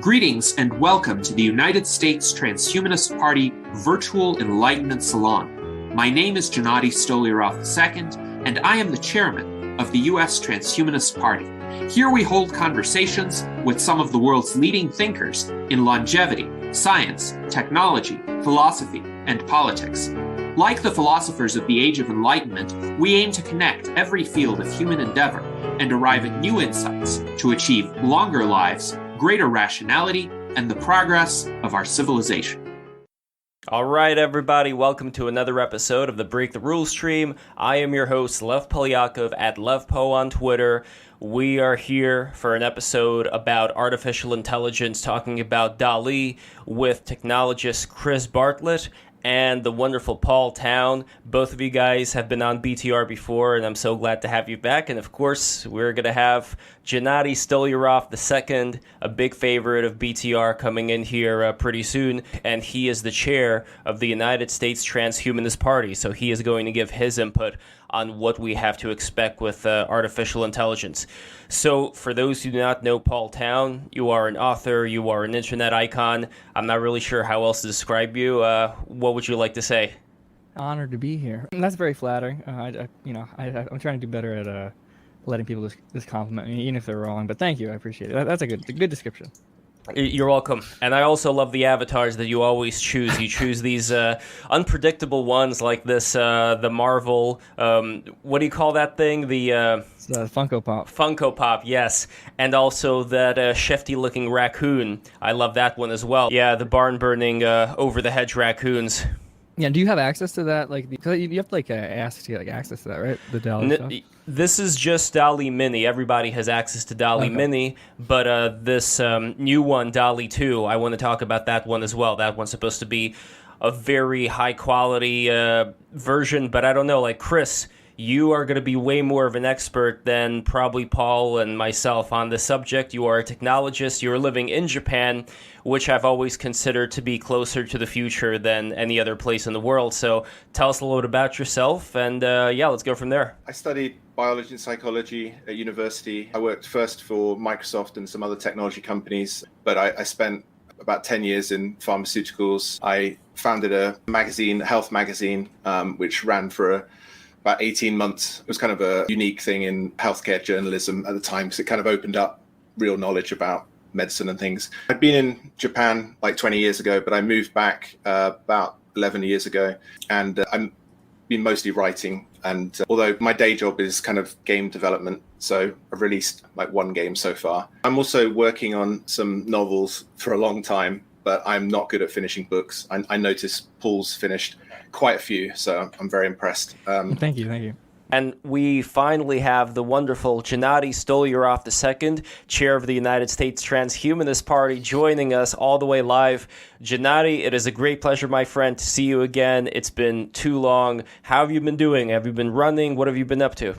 Greetings and welcome to the United States Transhumanist Party Virtual Enlightenment Salon. My name is Gennady Stolyarov II, and I am the chairman of the U.S. Transhumanist Party. Here we hold conversations with some of the world's leading thinkers in longevity, science, technology, philosophy, and politics. Like the philosophers of the Age of Enlightenment, we aim to connect every field of human endeavor and arrive at new insights to achieve longer lives, greater rationality, and the progress of our civilization. All right, everybody, welcome to another episode of the Break the Rules stream. I am your host, Lev Polyakov at LevPo on Twitter. We are here for an episode about artificial intelligence, talking about DALL-E with technologist Chris Bartlett and the wonderful Paul Town. Both of you guys have been on BTR before, and I'm so glad to have you back. And of course, we're going to have Gennady Stolyarov II, a big favorite of BTR, coming in here pretty soon. And he is the chair of the United States Transhumanist Party, so he is going to give his input on what we have to expect with artificial intelligence. So for those who do not know Paul Town, you are an author, you are an internet icon. I'm not really sure how else to describe you. What would you like to say? Honored to be here. That's very flattering. I'm trying to do better at letting people just compliment me, even if they're wrong. But thank you, I appreciate it. That's a good description. You're welcome. And I also love the avatars that you always choose. You choose these unpredictable ones like this, the Marvel, what do you call that thing? It's the Funko Pop. Funko Pop, yes. And also that shifty-looking raccoon. I love that one as well. Yeah, the barn-burning, over-the-hedge raccoons. Yeah, do you have access to that? Because you have to ask to get access to that, right? The DALL-E stuff. This is just DALL-E Mini. Everybody has access to DALL-E Mini, but this new one, DALL-E 2, I want to talk about that one as well. That one's supposed to be a very high-quality version, but I don't know. Like, Chris, you are going to be way more of an expert than probably Paul and myself on this subject. You are a technologist. You're living in Japan, which I've always considered to be closer to the future than any other place in the world. So tell us a little bit about yourself, and let's go from there. I studied biology and psychology at university. I worked first for Microsoft and some other technology companies, but I spent about 10 years in pharmaceuticals. I founded a magazine, a health magazine, which ran for about 18 months. It was kind of a unique thing in healthcare journalism at the time because it kind of opened up real knowledge about medicine and things. I'd been in Japan like 20 years ago, but I moved back about 11 years ago, and I've been mostly writing. And although my day job is kind of game development, so I've released like one game so far. I'm also working on some novels for a long time, but I'm not good at finishing books. I noticed Paul's finished quite a few, so I'm very impressed. Thank you. And we finally have the wonderful Gennady Stolyarov II, chair of the United States Transhumanist Party, joining us all the way live. Gennady, it is a great pleasure, my friend, to see you again. It's been too long. How have you been doing? Have you been running? What have you been up to?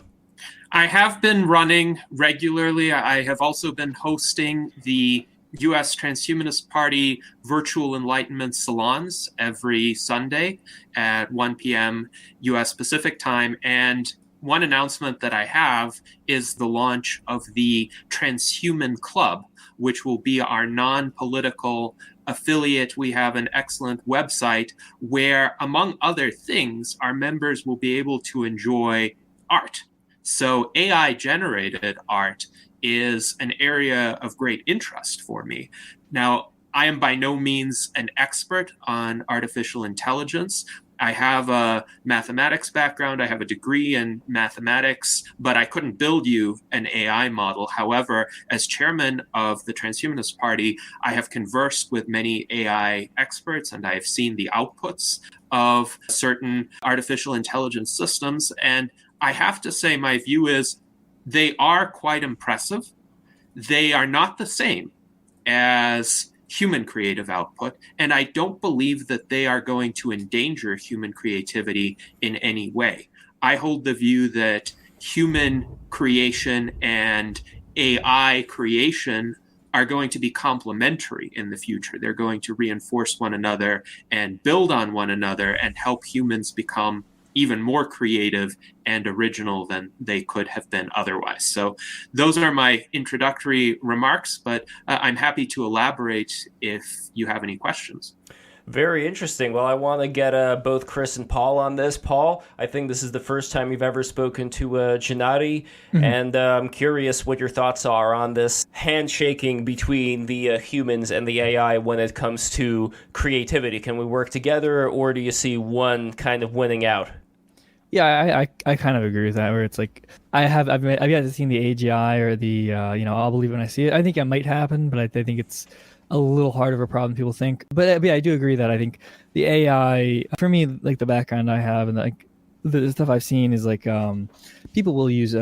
I have been running regularly. I have also been hosting the U.S. Transhumanist Party Virtual Enlightenment Salons every Sunday at 1 p.m. U.S. Pacific time. And one announcement that I have is the launch of the Transhuman Club, which will be our non-political affiliate. We have an excellent website where, among other things, our members will be able to enjoy art. So AI-generated art is an area of great interest for me. Now, I am by no means an expert on artificial intelligence. I have a mathematics background. I have a degree in mathematics, but I couldn't build you an AI model. However, as chairman of the Transhumanist Party, I have conversed with many AI experts, and I have seen the outputs of certain artificial intelligence systems. And I have to say, my view is they are quite impressive. They are not the same as human creative output, and I don't believe that they are going to endanger human creativity in any way. I hold the view that human creation and AI creation are going to be complementary in the future. They're going to reinforce one another and build on one another and help humans become even more creative and original than they could have been otherwise. So those are my introductory remarks, but I'm happy to elaborate if you have any questions. Very interesting. Well, I want to get both Chris and Paul on this. Paul, I think this is the first time you've ever spoken to Gennady, and I'm curious what your thoughts are on this handshaking between the humans and the AI when it comes to creativity. Can we work together, or do you see one kind of winning out? Yeah, I kind of agree with that. Where it's like I've yet seen the AGI or the I'll believe when I see it. I think it might happen, but I think it's a little harder of a problem than people think. But yeah, I do agree that I think the AI, for me, like the background I have and like the stuff I've seen is like people will use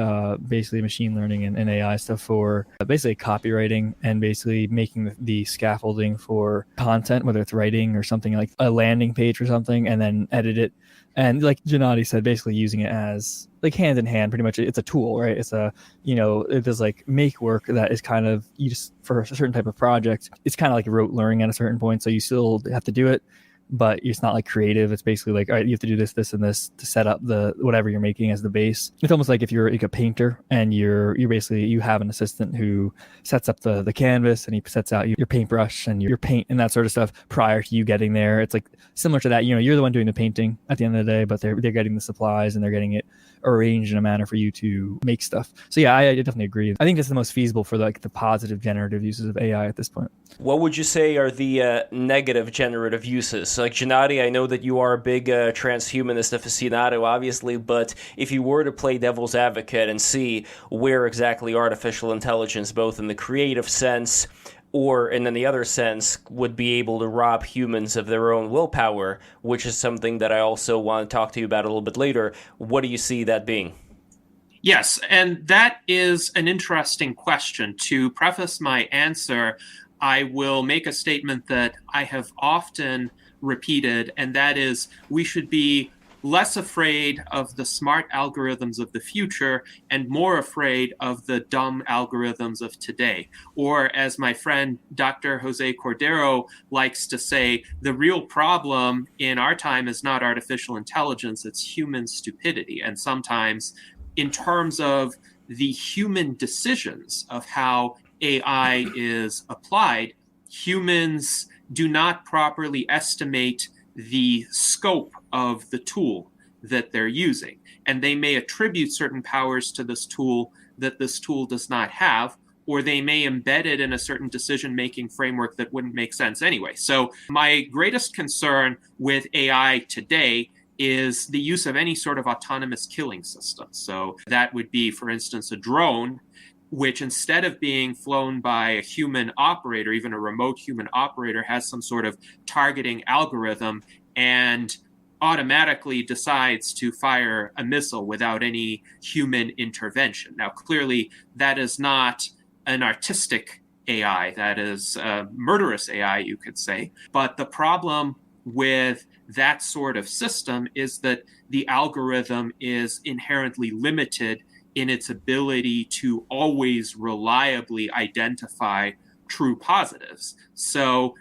basically machine learning and AI stuff for basically copywriting and basically making the scaffolding for content, whether it's writing or something like a landing page or something, and then edit it. And like Gennady said, basically using it as like hand in hand, pretty much. It's a tool, right? It's it does like make work that is kind of, you just, for a certain type of project, it's kind of like rote learning at a certain point. So you still have to do it, but it's not like creative. It's basically like, all right, you have to do this, this, and this to set up the whatever you're making as the base. It's almost like if you're like a painter and you're basically, you have an assistant who sets up the canvas and he sets out your paintbrush and your paint and that sort of stuff prior to you getting there. It's like similar to that. You're the one doing the painting at the end of the day, but they're getting the supplies and they're getting it arranged in a manner for you to make stuff. So yeah, I definitely agree. I think this is the most feasible for like the positive generative uses of AI at this point. What would you say are the negative generative uses? So like Gennady, I know that you are a big transhumanist aficionado, obviously, but if you were to play devil's advocate and see where exactly artificial intelligence, both in the creative sense or in the other sense, would be able to rob humans of their own willpower, which is something that I also want to talk to you about a little bit later, what do you see that being? Yes, and that is an interesting question. To preface my answer, I will make a statement that I have often repeated, and that is we should be less afraid of the smart algorithms of the future and more afraid of the dumb algorithms of today. Or as my friend Dr. Jose Cordero likes to say, the real problem in our time is not artificial intelligence, it's human stupidity. And sometimes in terms of the human decisions of how AI is applied, humans do not properly estimate the scope of the tool that they're using. And they may attribute certain powers to this tool that this tool does not have, or they may embed it in a certain decision-making framework that wouldn't make sense anyway. So my greatest concern with AI today is the use of any sort of autonomous killing system. So that would be, for instance, a drone, which instead of being flown by a human operator, even a remote human operator, has some sort of targeting algorithm and automatically decides to fire a missile without any human intervention. Now, clearly, that is not an artistic AI. That is murderous AI, you could say. But the problem with that sort of system is that the algorithm is inherently limited in its ability to always reliably identify true positives. So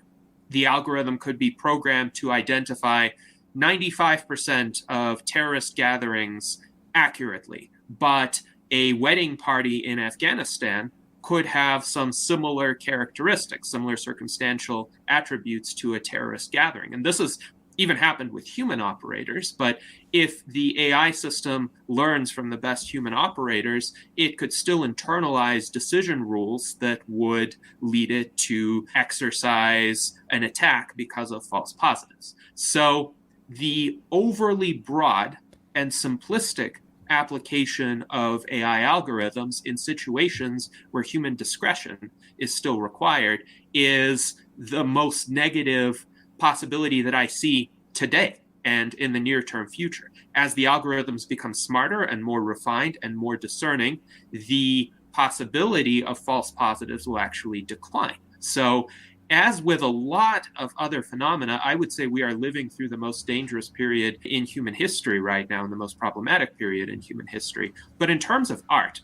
the algorithm could be programmed to identify 95% of terrorist gatherings accurately, but a wedding party in Afghanistan could have some similar characteristics, similar circumstantial attributes to a terrorist gathering. And this has even happened with human operators, but if the AI system learns from the best human operators, it could still internalize decision rules that would lead it to exercise an attack because of false positives. So the overly broad and simplistic application of AI algorithms in situations where human discretion is still required is the most negative possibility that I see today and in the near-term future. As the algorithms become smarter and more refined and more discerning, the possibility of false positives will actually decline. So, as with a lot of other phenomena, I would say we are living through the most dangerous period in human history right now, and the most problematic period in human history. But in terms of art,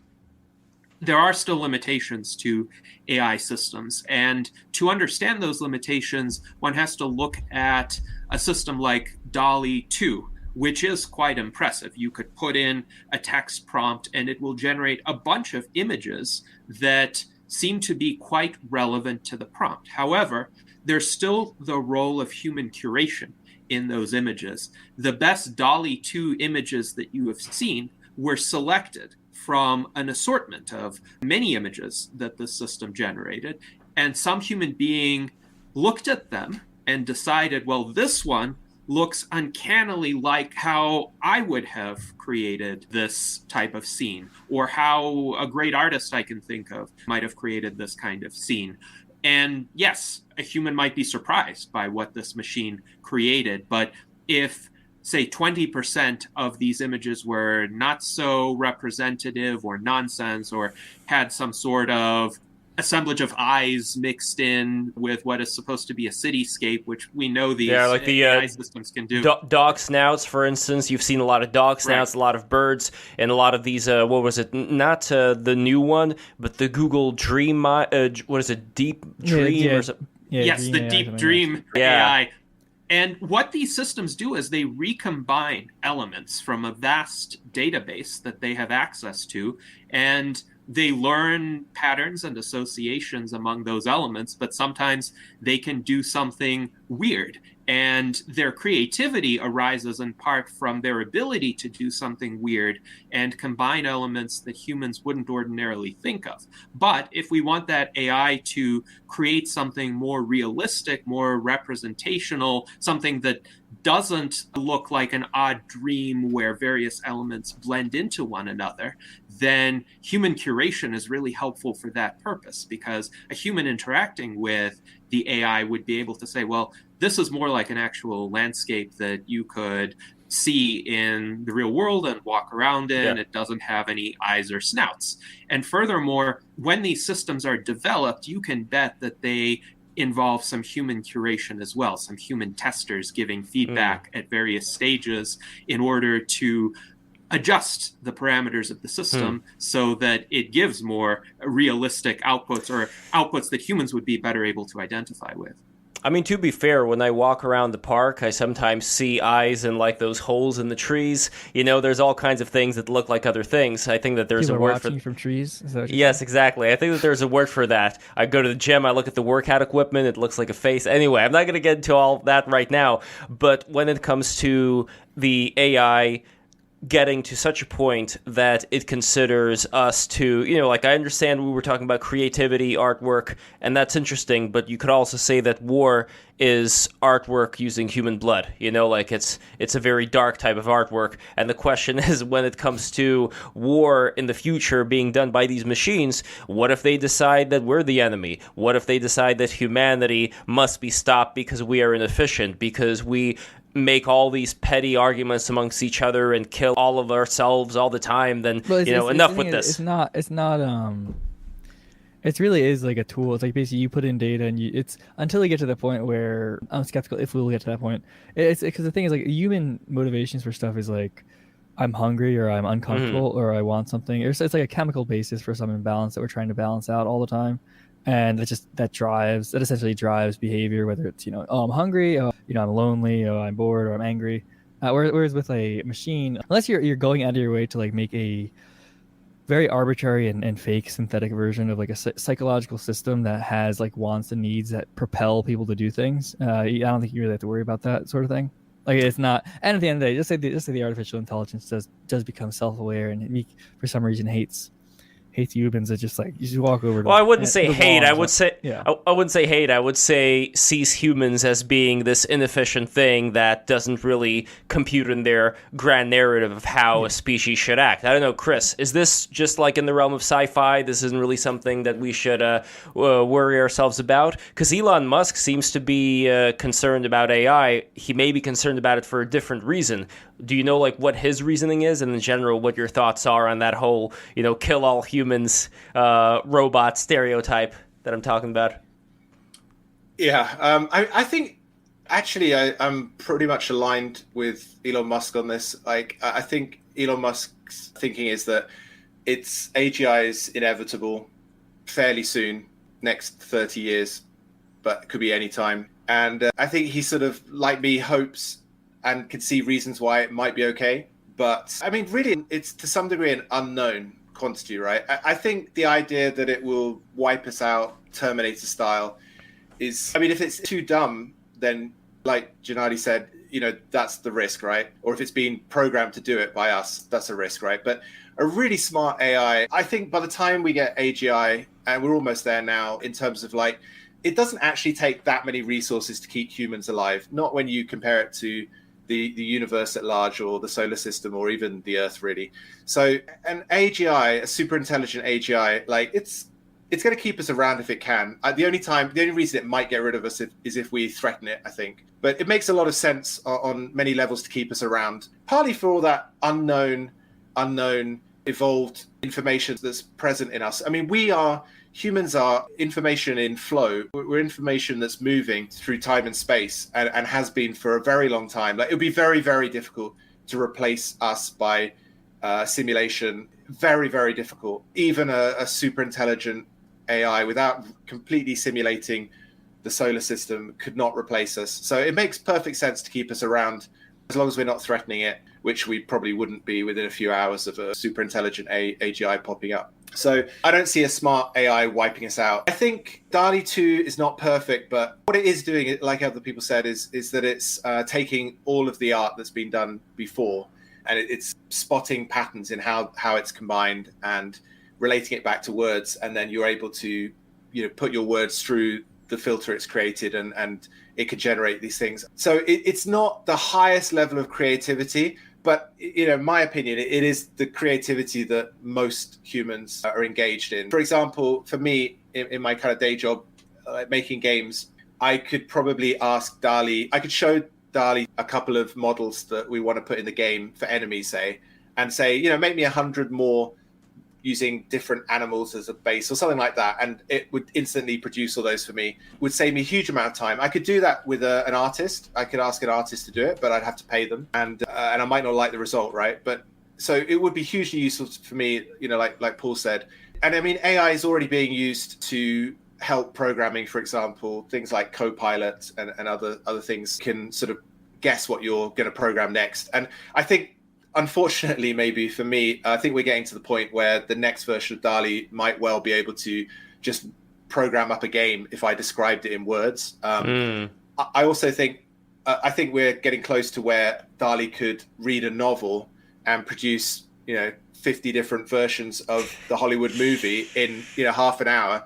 there are still limitations to AI systems. And to understand those limitations, one has to look at a system like DALL-E 2, which is quite impressive. You could put in a text prompt and it will generate a bunch of images that seem to be quite relevant to the prompt. However, there's still the role of human curation in those images. The best DALL-E 2 images that you have seen were selected from an assortment of many images that the system generated, and some human being looked at them and decided, well, this one looks uncannily like how I would have created this type of scene, or how a great artist I can think of might have created this kind of scene. And yes, a human might be surprised by what this machine created, but if, say, 20% of these images were not so representative or nonsense, or had some sort of assemblage of eyes mixed in with what is supposed to be a cityscape, which we know these like the AI systems can do. Dog snouts, for instinstance. You've seen a lot of dog snouts, right. A lot of birds, and a lot of these, what was it? Not the new one, but the Google Dream, what is it, Deep Dream? Yes, the Deep Dream AI. And what these systems do is they recombine elements from a vast database that they have access to, and they learn patterns and associations among those elements, but sometimes they can do something weird. And their creativity arises in part from their ability to do something weird and combine elements that humans wouldn't ordinarily think of. But if we want that AI to create something more realistic, more representational, something that doesn't look like an odd dream where various elements blend into one another, then human curation is really helpful for that purpose, because a human interacting with the AI would be able to say, well, this is more like an actual landscape that you could see in the real world and walk around in. Yeah. It doesn't have any eyes or snouts. And furthermore, when these systems are developed, you can bet that they involve some human curation as well, some human testers giving feedback at various stages in order to adjust the parameters of the system so that it gives more realistic outputs, or outputs that humans would be better able to identify with. I mean, to be fair, when I walk around the park, I sometimes see eyes in, like, those holes in the trees. You know, there's all kinds of things that look like other things. I think that there's People a word watching for... you from trees? Is that what you're yes, saying? exactly. I think that there's a word for that. I go to the gym, I look at the workout equipment, it looks like a face. Anyway, I'm not going to get into all that right now, but when it comes to the AI getting to such a point that it considers us to, you know, like, I understand we were talking about creativity, artwork, and that's interesting, but you could also say that war is artwork using human blood, you know, like it's a very dark type of artwork. And the question is, when it comes to war in the future being done by these machines, what if they decide that we're the enemy? What if they decide that humanity must be stopped because we are inefficient, because we make all these petty arguments amongst each other and kill all of ourselves all the time? Then, enough with this. It really is like a tool. It's like basically you put in data, and it's until you get to the point where I'm skeptical if we'll get to that point. It's because the thing is, like, human motivations for stuff is like, I'm hungry, or I'm uncomfortable, or I want something. It's like a chemical basis for some imbalance that we're trying to balance out all the time. And that essentially drives behavior, whether it's, I'm hungry, I'm lonely, I'm bored, or I'm angry. Whereas with a machine, unless you're going out of your way to like make a very arbitrary and fake synthetic version of like a psychological system that has like wants and needs that propel people to do things, I don't think you really have to worry about that sort of thing. Like, it's not. And at the end of the day, just say the artificial intelligence does become self-aware, and it for some reason hates humans. It's just like you just walk over to. Well, I wouldn't say hate. I would say I wouldn't say hate. I would say sees humans as being this inefficient thing that doesn't really compute in their grand narrative of how a species should act. I don't know, Chris. Is this just like in the realm of sci-fi? This isn't really something that we should worry ourselves about? Because Elon Musk seems to be concerned about AI. He may be concerned about it for a different reason. Do you know like what his reasoning is, and in general what your thoughts are on that whole, kill all humans robot stereotype that I'm talking about? Yeah, I think actually I'm pretty much aligned with Elon Musk on this. Like, I think Elon Musk's thinking is that AGI is inevitable fairly soon, next 30 years, but it could be any time. And I think he sort of, like me, hopes and can see reasons why it might be okay. But I mean, really, it's to some degree an unknown quantity, right? I think the idea that it will wipe us out, Terminator style, is, I mean, if it's too dumb, then like Gennady said, that's the risk, right? Or if it's being programmed to do it by us, that's a risk, right? But a really smart AI, I think by the time we get AGI, and we're almost there now in terms of like, it doesn't actually take that many resources to keep humans alive, not when you compare it to the universe at large or the solar system or even the Earth, really. So an AGI, a super intelligent AGI, like it's going to keep us around if it can. The only reason it might get rid of us is if we threaten it, I think. But it makes a lot of sense on many levels to keep us around, partly for all that unknown, evolved information that's present in us. I mean, humans are information in flow. We're information that's moving through time and space and has been for a very long time. Like, it would be very, very difficult to replace us by simulation. Very, very difficult. Even a super intelligent AI without completely simulating the solar system could not replace us. So it makes perfect sense to keep us around as long as we're not threatening it, which we probably wouldn't be within a few hours of a super intelligent AGI popping up. So I don't see a smart AI wiping us out. I think DALL-E 2 is not perfect, but what it is doing, like other people said, is that it's taking all of the art that's been done before, and it's spotting patterns in how it's combined and relating it back to words, and then you're able to put your words through the filter it's created, and it could generate these things. So it's not the highest level of creativity, but in my opinion, it is the creativity that most humans are engaged in. For example, for me, in my kind of day job, making games, I could probably ask DALL-E, I could show DALL-E a couple of models that we want to put in the game for enemies, say, and say, make me 100 more using different animals as a base or something like that, and it would instantly produce all those for me. It would save me a huge amount of time. I could do that with an artist. I could ask an artist to do it, but I'd have to pay them, and I might not like the result, right? But so it would be hugely useful for me, like Paul said. And I mean, AI is already being used to help programming, for example. Things like Copilot and other things can sort of guess what you're going to program next. And I think, unfortunately, maybe for me, I think we're getting to the point where the next version of DALL-E might well be able to just program up a game if I described it in words. I also think I think we're getting close to where DALL-E could read a novel and produce 50 different versions of the Hollywood movie in half an hour.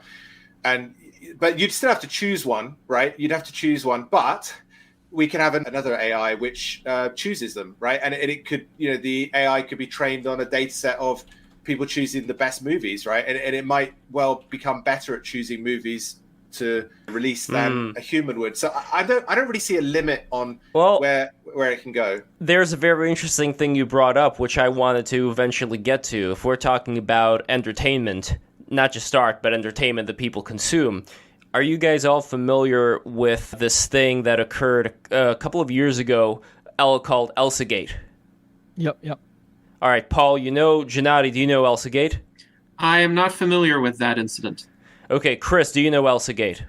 But you'd still have to choose one, right? You'd have to choose one, but we can have another AI which chooses them, right? And it could, the AI could be trained on a data set of people choosing the best movies, right? And it might well become better at choosing movies to release than a human would. So I don't really see a limit on where it can go. There's a very interesting thing you brought up, which I wanted to eventually get to. If we're talking about entertainment, not just art, but entertainment that people consume, are you guys all familiar with this thing that occurred a couple of years ago called ElsaGate? Yep. All right, Paul, Gennady, do you know ElsaGate? I am not familiar with that incident. Okay, Chris, do you know ElsaGate?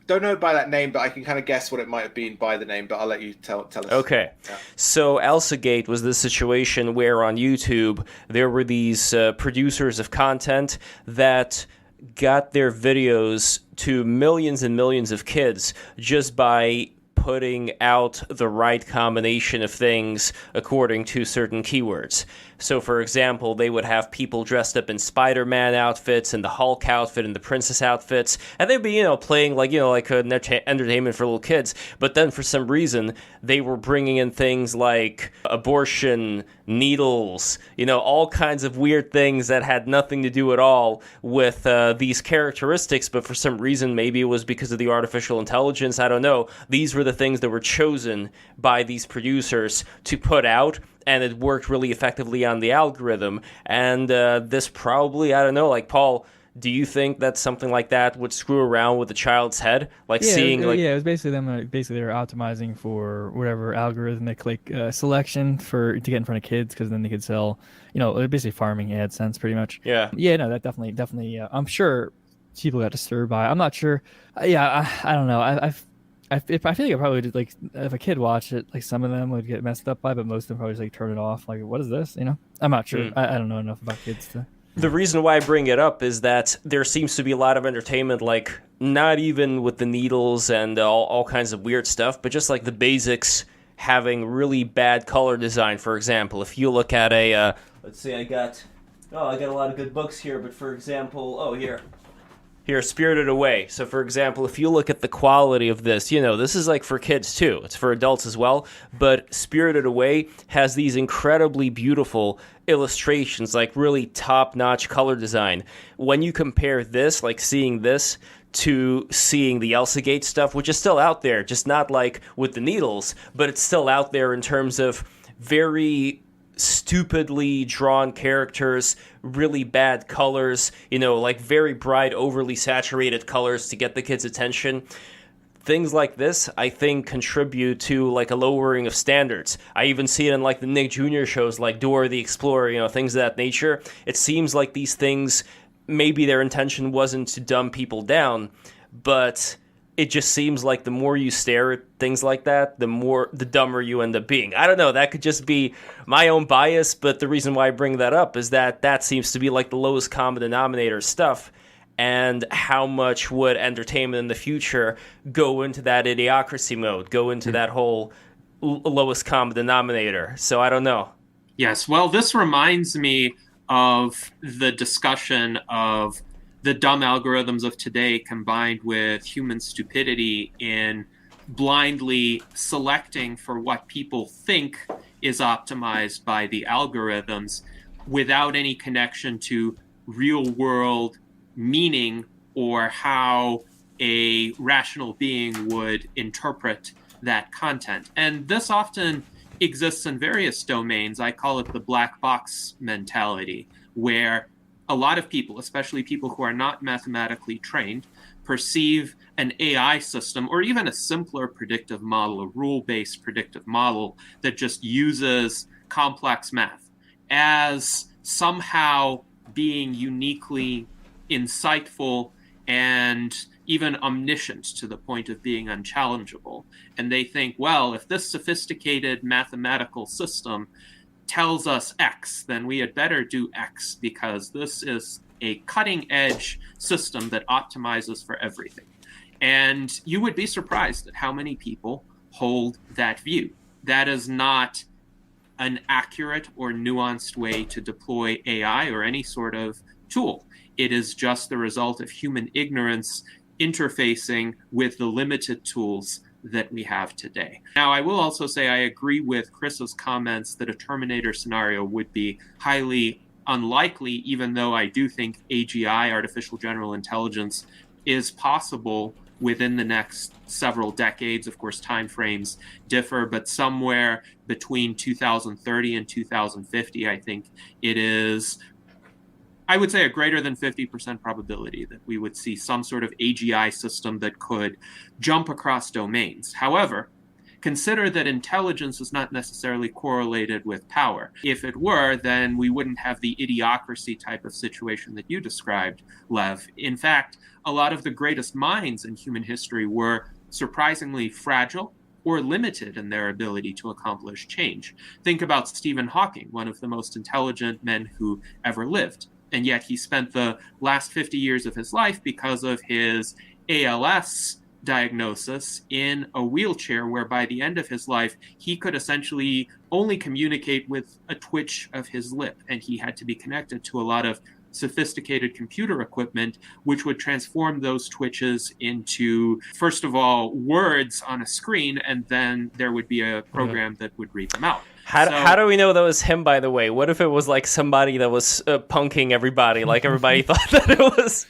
Don't know it by that name, but I can kind of guess what it might have been by the name, but I'll let you tell us. Okay. Yeah. So ElsaGate was this situation where on YouTube there were these producers of content that got their videos to millions and millions of kids just by putting out the right combination of things according to certain keywords. So, for example, they would have people dressed up in Spider-Man outfits and the Hulk outfit and the princess outfits, and they'd be, playing like an entertainment for little kids. But then, for some reason, they were bringing in things like abortion, needles, all kinds of weird things that had nothing to do at all with these characteristics. But for some reason, maybe it was because of the artificial intelligence, I don't know. These were the things that were chosen by these producers to put out, and it worked really effectively on the algorithm. And this probably, I don't know, like, Paul, do you think that something like that would screw around with a child's head? Like seeing, like... Yeah, it was basically them. They were optimizing for whatever algorithmic selection to get in front of kids, because then they could sell, basically farming AdSense pretty much. Yeah. Yeah, no, that definitely. I'm sure people got disturbed by it. I'm not sure. I don't know. I feel like I probably did, like, if a kid watched it, like some of them would get messed up by, but most of them probably just like turn it off. Like, what is this? I'm not sure. I don't know enough about kids to. The reason why I bring it up is that there seems to be a lot of entertainment, like not even with the needles and all kinds of weird stuff, but just like the basics having really bad color design. For example, if you look at a, let's see, I got a lot of good books here, but for example, here, Spirited Away. So, for example, if you look at the quality of this, this is like for kids too. It's for adults as well. But Spirited Away has these incredibly beautiful illustrations, like really top-notch color design. When you compare this, like seeing this, to seeing the Elsa Gate stuff, which is still out there, just not like with the needles, but it's still out there in terms of very stupidly drawn characters, really bad colors, like very bright, overly saturated colors to get the kids' attention. Things like this, I think, contribute to like a lowering of standards. I even see it in like the Nick Jr. shows, like Dora the Explorer, things of that nature. It seems like these things, maybe their intention wasn't to dumb people down, but it just seems like the more you stare at things like that, the dumber you end up being. I don't know, that could just be my own bias, but the reason why I bring that up is that seems to be like the lowest common denominator stuff. And how much would entertainment in the future go into that idiocracy mode, go into that whole lowest common denominator? So I don't know. Yes, well, this reminds me of the discussion of the dumb algorithms of today combined with human stupidity in blindly selecting for what people think is optimized by the algorithms without any connection to real world meaning or how a rational being would interpret that content. And this often exists in various domains. I call it the black box mentality, where a lot of people, especially people who are not mathematically trained, perceive an AI system or even a simpler predictive model, a rule-based predictive model that just uses complex math, as somehow being uniquely insightful and even omniscient to the point of being unchallengeable. And they think, well, if this sophisticated mathematical system tells us X, then we had better do X because this is a cutting edge system that optimizes for everything. And you would be surprised at how many people hold that view. That is not an accurate or nuanced way to deploy AI or any sort of tool. It is just the result of human ignorance interfacing with the limited tools that we have today. Now, I will also say I agree with Chris's comments that a Terminator scenario would be highly unlikely, even though I do think AGI, artificial general intelligence, is possible within the next several decades. Of course, timeframes differ, but somewhere between 2030 and 2050, I think it is, I would say, a greater than 50% probability that we would see some sort of AGI system that could jump across domains. However, consider that intelligence is not necessarily correlated with power. If it were, then we wouldn't have the idiocracy type of situation that you described, Lev. In fact, a lot of the greatest minds in human history were surprisingly fragile or limited in their ability to accomplish change. Think about Stephen Hawking, one of the most intelligent men who ever lived. And yet he spent the last 50 years of his life, because of his ALS diagnosis, in a wheelchair, where by the end of his life, he could essentially only communicate with a twitch of his lip. And he had to be connected to a lot of sophisticated computer equipment, which would transform those twitches into, first of all, words on a screen, and then there would be a program that would read them out. How do we know that was him, by the way? What if it was like somebody that was punking everybody? Like everybody thought that it was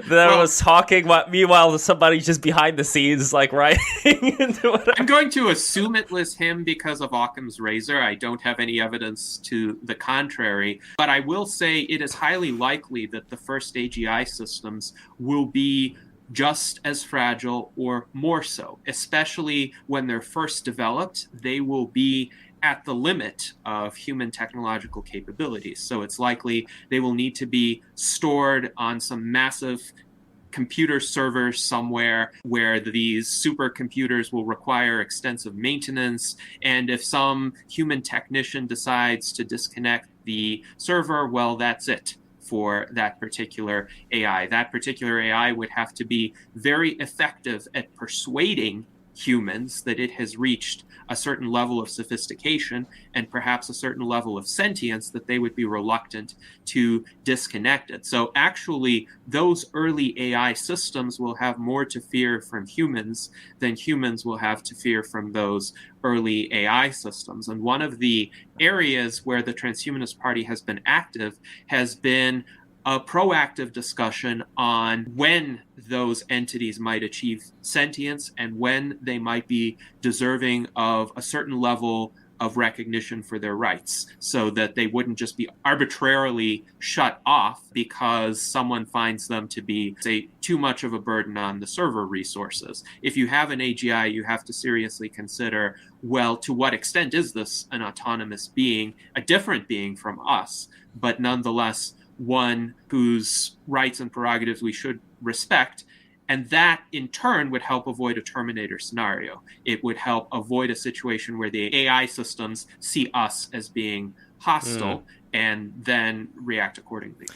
was Hawking, meanwhile somebody's just behind the scenes like writing into it. I'm going to assume it was him because of Occam's razor. I don't have any evidence to the contrary, but I will say it is highly likely that the first AGI systems will be just as fragile or more so, especially when they're first developed. They will be at the limit of human technological capabilities. So it's likely they will need to be stored on some massive computer servers somewhere where these supercomputers will require extensive maintenance. And if some human technician decides to disconnect the server, well, that's it for that particular AI. That particular AI would have to be very effective at persuading humans that it has reached a certain level of sophistication and perhaps a certain level of sentience that they would be reluctant to disconnect it. So actually, those early AI systems will have more to fear from humans than humans will have to fear from those early AI systems. And one of the areas where the Transhumanist Party has been active has been a proactive discussion on when those entities might achieve sentience and when they might be deserving of a certain level of recognition for their rights, so that they wouldn't just be arbitrarily shut off because someone finds them to be, say, too much of a burden on the server resources. If you have an AGI, you have to seriously consider, well, to what extent is this an autonomous being, a different being from us, but nonetheless one whose rights and prerogatives we should respect. And that, in turn, would help avoid a Terminator scenario. It would help avoid a situation where the AI systems see us as being hostile and then react accordingly.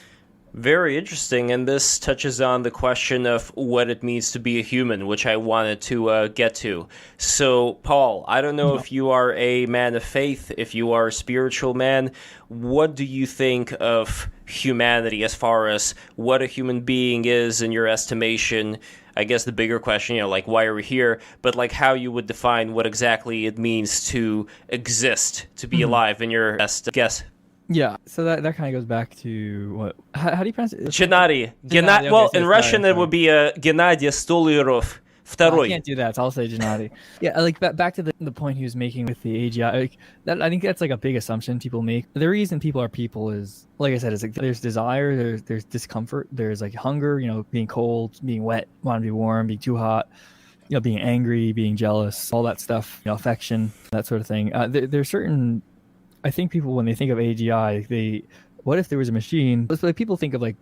Very interesting, and this touches on the question of what it means to be a human, which I wanted to get to. So, Paul, I don't know if you are a man of faith, if you are a spiritual man. What do you think of humanity as far as what a human being is in your estimation? I guess the bigger question, like, why are we here? But, like, how you would define what exactly it means to exist, to be alive in your best guess. Yeah, so that kind of goes back to what? How do you pronounce it? Gennady. Gennady, Well, okay, in so Russian sorry. it would be Gennady Stolyrov I II. can't do that, so I'll say Gennady. Yeah, like back to the point he was making with the AGI. Like, that, I think that's like a big assumption people make. The reason people are people is, like I said, is like there's desire, there's discomfort, there's like hunger, being cold, being wet, wanting to be warm, being too hot, being angry, being jealous, all that stuff, affection, that sort of thing. There's certain, I think people, when they think of AGI, what if there was a machine? Like, people think of like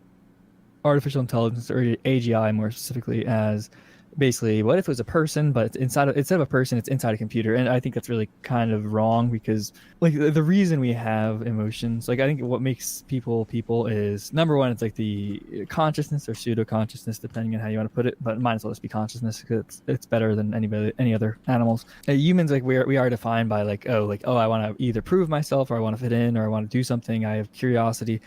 artificial intelligence or AGI more specifically as basically, what if it was a person, but instead of a person, it's inside a computer? And I think that's really kind of wrong, because like the reason we have emotions, like I think what makes people is, number one, it's like the consciousness or pseudo consciousness, depending on how you want to put it, but might as well just be consciousness because it's better than any other animals. Humans, like we are defined by oh, I want to either prove myself, or I want to fit in, or I want to do something. I have curiosity.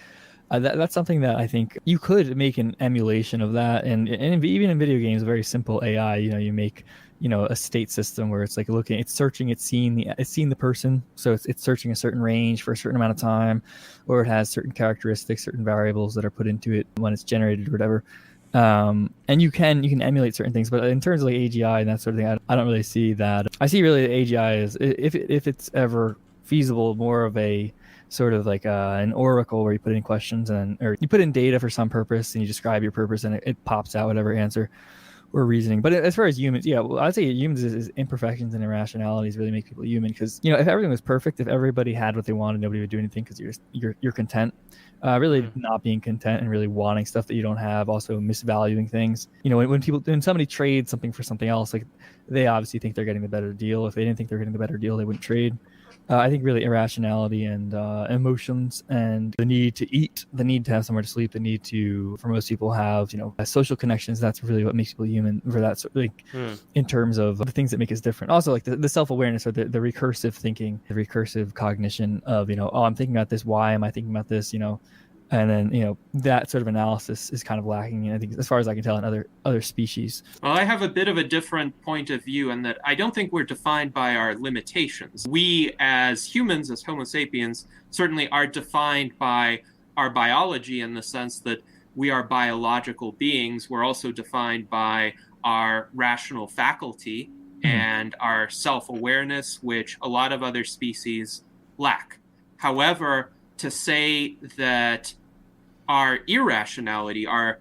That's something that I think you could make an emulation of that, and even in video games, very simple AI. You make a state system where it's like it's searching, it's seeing the person, so it's searching a certain range for a certain amount of time, or it has certain characteristics, certain variables that are put into it when it's generated or whatever. And you can emulate certain things, but in terms of like AGI and that sort of thing, I don't really see that. I see really AGI as, if it's ever feasible, more of a sort of like an oracle where you put in questions or you put in data for some purpose and you describe your purpose and it pops out whatever answer or reasoning. But as far as humans, I'd say humans is imperfections and irrationalities really make people human, because if everything was perfect, if everybody had what they wanted, nobody would do anything because you're content. Really not being content and really wanting stuff that you don't have, also misvaluing things. When somebody trades something for something else, like they obviously think they're getting the better deal. If they didn't think they're getting the better deal, they wouldn't trade. I think really irrationality and emotions and the need to eat, the need to have somewhere to sleep, the need to, for most people, have social connections. That's really what makes people human. For that, in terms of the things that make us different. Also, like the self-awareness or the recursive thinking, the recursive cognition of oh, I'm thinking about this. Why am I thinking about this? And then that sort of analysis is kind of lacking, I think, as far as I can tell, in other species. Well, I have a bit of a different point of view in that I don't think we're defined by our limitations. We as humans, as Homo sapiens, certainly are defined by our biology, in the sense that we are biological beings. We're also defined by our rational faculty and our self-awareness, which a lot of other species lack. However, to say that our irrationality, our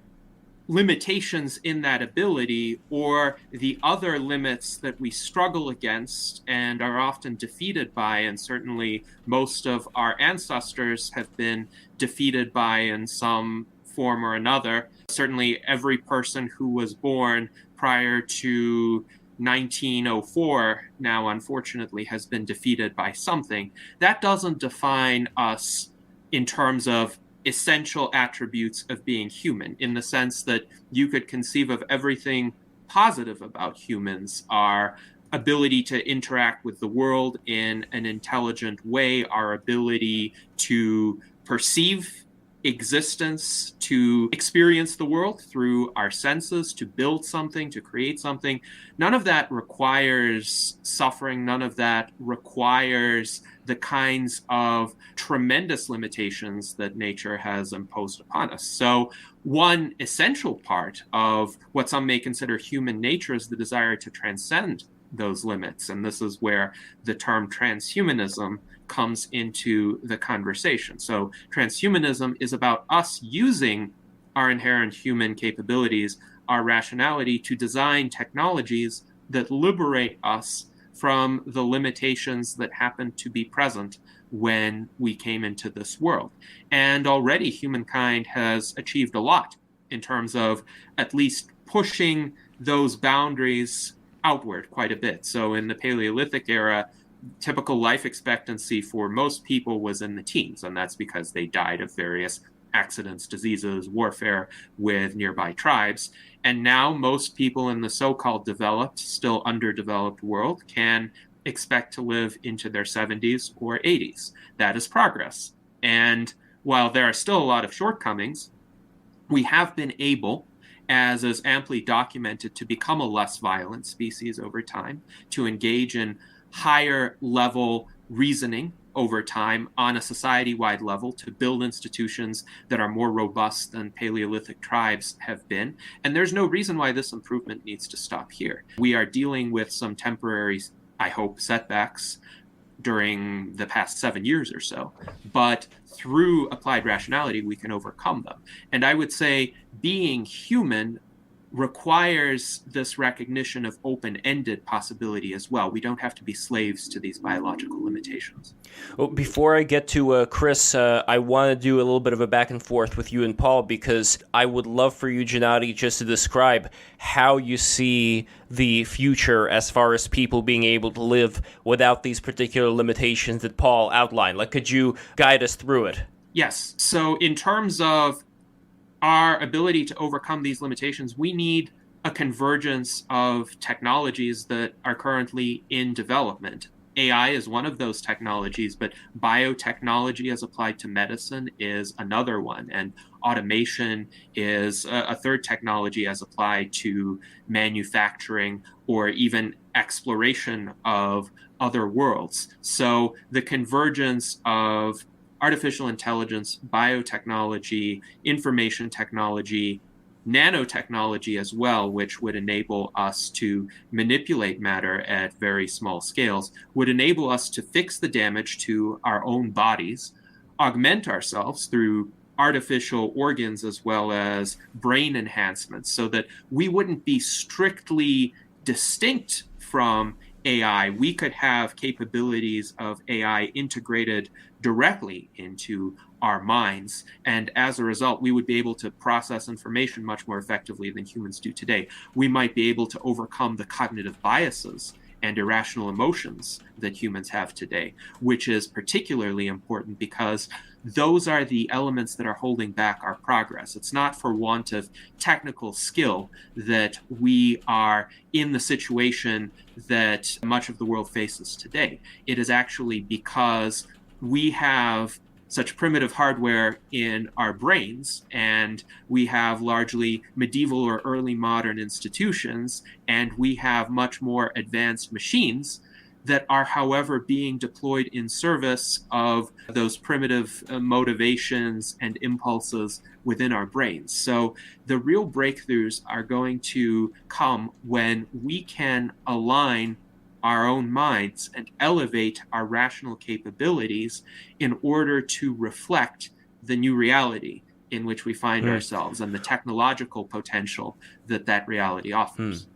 limitations in that ability, or the other limits that we struggle against and are often defeated by, and certainly most of our ancestors have been defeated by in some form or another. Certainly every person who was born prior to 1904 now, unfortunately, has been defeated by something. That doesn't define us in terms of essential attributes of being human, in the sense that you could conceive of everything positive about humans, our ability to interact with the world in an intelligent way, our ability to perceive existence, to experience the world through our senses, to build something, to create something. None of that requires suffering. None of that requires the kinds of tremendous limitations that nature has imposed upon us. So one essential part of what some may consider human nature is the desire to transcend those limits. And this is where the term transhumanism comes into the conversation. So transhumanism is about us using our inherent human capabilities, our rationality, to design technologies that liberate us from the limitations that happen to be present when we came into this world. And already humankind has achieved a lot in terms of at least pushing those boundaries outward quite a bit. So in the Paleolithic era, typical life expectancy for most people was in the teens, and that's because they died of various accidents, diseases, warfare with nearby tribes. And now most people in the so-called developed, still underdeveloped world can expect to live into their 70s or 80s. That is progress. And while there are still a lot of shortcomings, we have been able, as is amply documented, to become a less violent species over time, to engage in higher level reasoning over time on a society-wide level, to build institutions that are more robust than Paleolithic tribes have been. And there's no reason why this improvement needs to stop here. We are dealing with some temporary, I hope, setbacks during the past 7 years or so, but through applied rationality, we can overcome them. And I would say being human requires this recognition of open-ended possibility as well. We don't have to be slaves to these biological limitations. Well, before I get to Chris, I want to do a little bit of a back and forth with you and Paul, because I would love for you, Gennady, just to describe how you see the future as far as people being able to live without these particular limitations that Paul outlined. Like, could you guide us through it? Yes. So in terms of our ability to overcome these limitations, we need a convergence of technologies that are currently in development. AI is one of those technologies, but biotechnology as applied to medicine is another one. And automation is a third technology as applied to manufacturing or even exploration of other worlds. So the convergence of artificial intelligence, biotechnology, information technology, nanotechnology as well, which would enable us to manipulate matter at very small scales, would enable us to fix the damage to our own bodies, augment ourselves through artificial organs as well as brain enhancements, so that we wouldn't be strictly distinct from AI. We could have capabilities of AI integrated directly into our minds, and as a result, we would be able to process information much more effectively than humans do today. We might be able to overcome the cognitive biases and irrational emotions that humans have today, which is particularly important because those are the elements that are holding back our progress. It's not for want of technical skill that we are in the situation that much of the world faces today. It is actually because we have such primitive hardware in our brains, and we have largely medieval or early modern institutions, and we have much more advanced machines that are, however, being deployed in service of those primitive motivations and impulses within our brains. So the real breakthroughs are going to come when we can align our own minds and elevate our rational capabilities in order to reflect the new reality in which we find ourselves and the technological potential that that reality offers.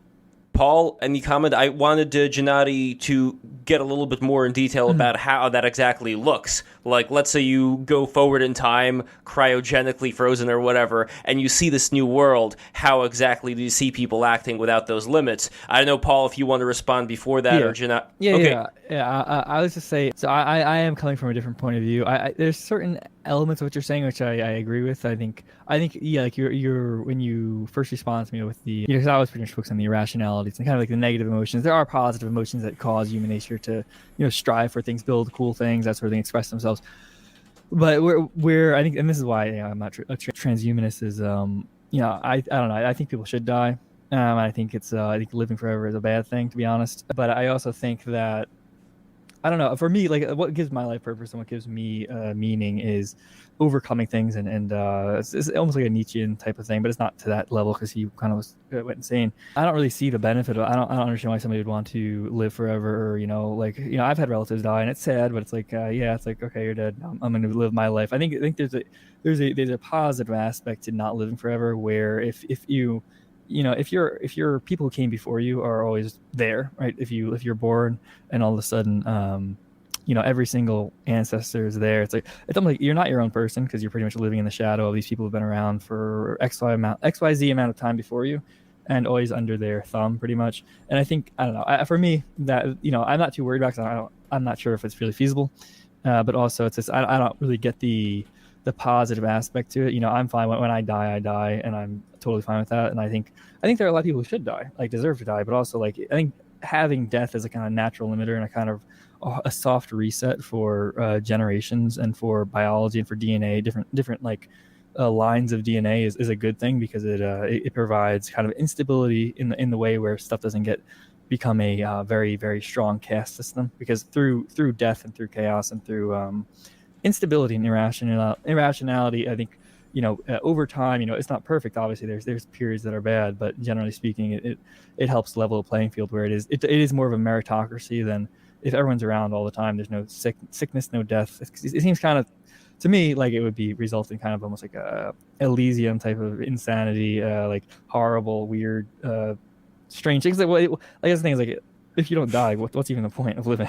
Paul, any comment? I wanted Gennady to get a little bit more in detail about how that exactly looks. Like, let's say you go forward in time, cryogenically frozen or whatever, and you see this new world. How exactly do you see people acting without those limits? I don't know, Paul, if you want to respond before that, or Janelle. I was just say, so I am coming from a different point of view. There's certain elements of what you're saying which I agree with. I think yeah, like you're when you first respond to me with the, because I was pretty much focused on the irrationalities and kind of like the negative emotions. There are positive emotions that cause human nature to strive for things, build cool things, that sort of thing, express themselves. But we're I think, and this is why I'm not a transhumanist, is I don't know, I think people should die. I think I think living forever is a bad thing, to be honest. But I also think that, I don't know, for me, like what gives my life purpose and what gives me meaning is overcoming things, and it's almost like a Nietzschean type of thing, but it's not to that level because he kind of went insane. I don't really see the benefit of it. I don't understand why somebody would want to live forever, or I've had relatives die, and it's sad, but it's like it's like, okay, you're dead. I'm going to live my life. I think there's a positive aspect to not living forever, where if you if your people who came before you are always there, right? If you're born and all of a sudden, every single ancestor is there. It's almost like you're not your own person, because you're pretty much living in the shadow of these people who've been around for XYZ amount of time before you, and always under their thumb, pretty much. And I think, I don't know, for me, that I'm not too worried about it, because I'm not sure if it's really feasible. But also, it's just I don't really get the positive aspect to it. I'm fine when I die, and I'm totally fine with that. And I think there are a lot of people who should die, like deserve to die, but also, like, I think having death as a kind of natural limiter and a kind of a soft reset for generations and for biology and for DNA, different lines of DNA is a good thing, because it provides kind of instability in the way where stuff doesn't become a very, very strong caste system, because through death and through chaos and through instability and irrationality, I think over time, it's not perfect. Obviously, there's periods that are bad, but generally speaking, it helps level a playing field where it is more of a meritocracy than if everyone's around all the time. There's no sickness, no death. It seems kind of, to me, like it would be result in kind of almost like a Elysium type of insanity, like horrible, weird, strange things. I guess the thing is, like, if you don't die, what's even the point of living?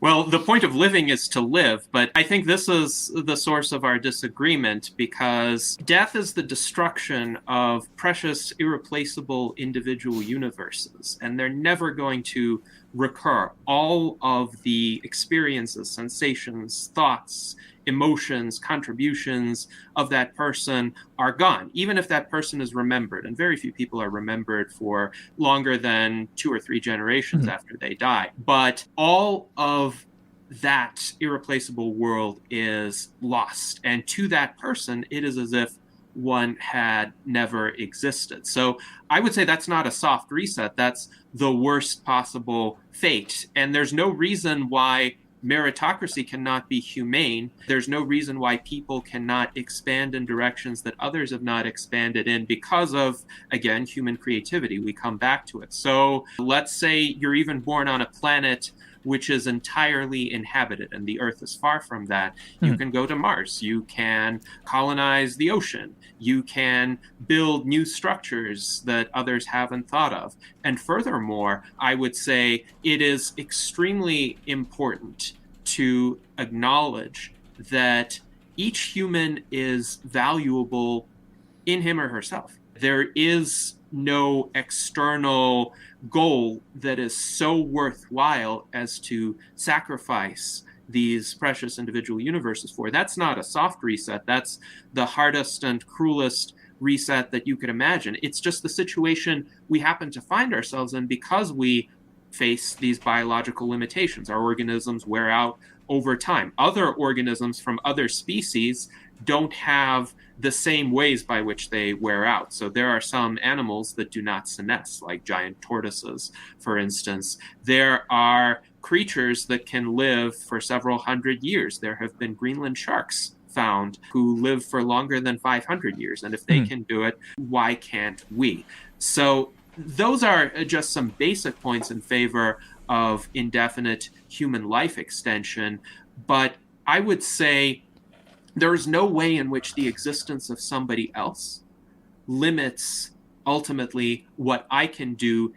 Well, the point of living is to live, but I think this is the source of our disagreement, because death is the destruction of precious, irreplaceable individual universes, and they're never going to recur. All of the experiences, sensations, thoughts, emotions, contributions of that person are gone, even if that person is remembered. And very few people are remembered for longer than 2 or 3 generations after they die. But all of that irreplaceable world is lost. And to that person, it is as if one had never existed. So I would say that's not a soft reset. That's the worst possible fate. And there's no reason why meritocracy cannot be humane. There's no reason why people cannot expand in directions that others have not expanded in, because of, again, human creativity. We come back to it. So let's say you're even born on a planet which is entirely inhabited, and the Earth is far from that. You can go to Mars. You can colonize the ocean. You can build new structures that others haven't thought of. And furthermore, I would say it is extremely important to acknowledge that each human is valuable in him or herself. There is no external goal that is so worthwhile as to sacrifice these precious individual universes for. That's not a soft reset. That's the hardest and cruelest reset that you could imagine. It's just the situation we happen to find ourselves in because we face these biological limitations. Our organisms wear out over time. Other organisms from other species don't have the same ways by which they wear out. So there are some animals that do not senesce, like giant tortoises, for instance. There are creatures that can live for several hundred years. There have been Greenland sharks found who live for longer than 500 years. And if they can do it, why can't we? So those are just some basic points in favor of indefinite human life extension. But I would say there is no way in which the existence of somebody else limits ultimately what I can do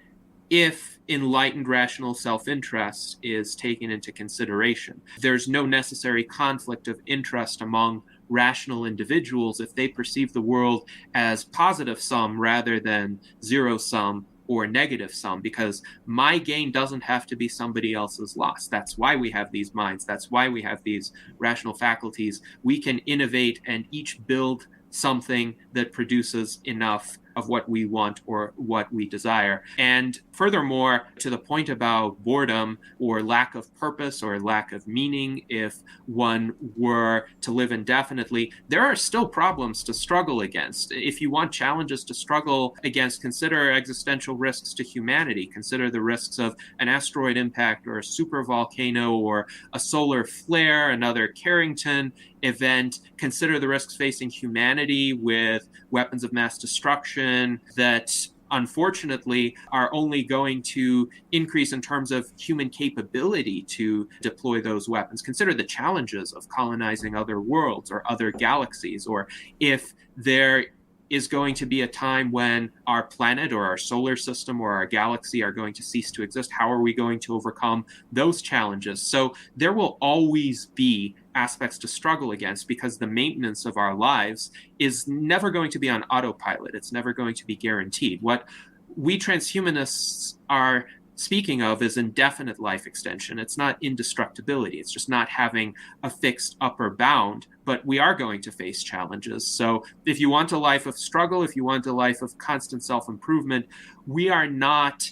if enlightened rational self-interest is taken into consideration. There's no necessary conflict of interest among rational individuals if they perceive the world as positive sum rather than zero sum or negative sum, because my gain doesn't have to be somebody else's loss. That's why we have these minds. That's why we have these rational faculties. We can innovate and each build something that produces enough of what we want or what we desire. And furthermore, to the point about boredom or lack of purpose or lack of meaning, if one were to live indefinitely, there are still problems to struggle against. If you want challenges to struggle against, consider existential risks to humanity. Consider the risks of an asteroid impact or a supervolcano or a solar flare, another Carrington event. Consider the risks facing humanity with weapons of mass destruction that unfortunately are only going to increase in terms of human capability to deploy those weapons. Consider the challenges of colonizing other worlds or other galaxies, or if there is going to be a time when our planet or our solar system or our galaxy are going to cease to exist. How are we going to overcome those challenges? So there will always be aspects to struggle against, because the maintenance of our lives is never going to be on autopilot. It's never going to be guaranteed. What we transhumanists are speaking of is indefinite life extension. It's not indestructibility. It's just not having a fixed upper bound, but we are going to face challenges. So if you want a life of struggle, if you want a life of constant self-improvement, we are not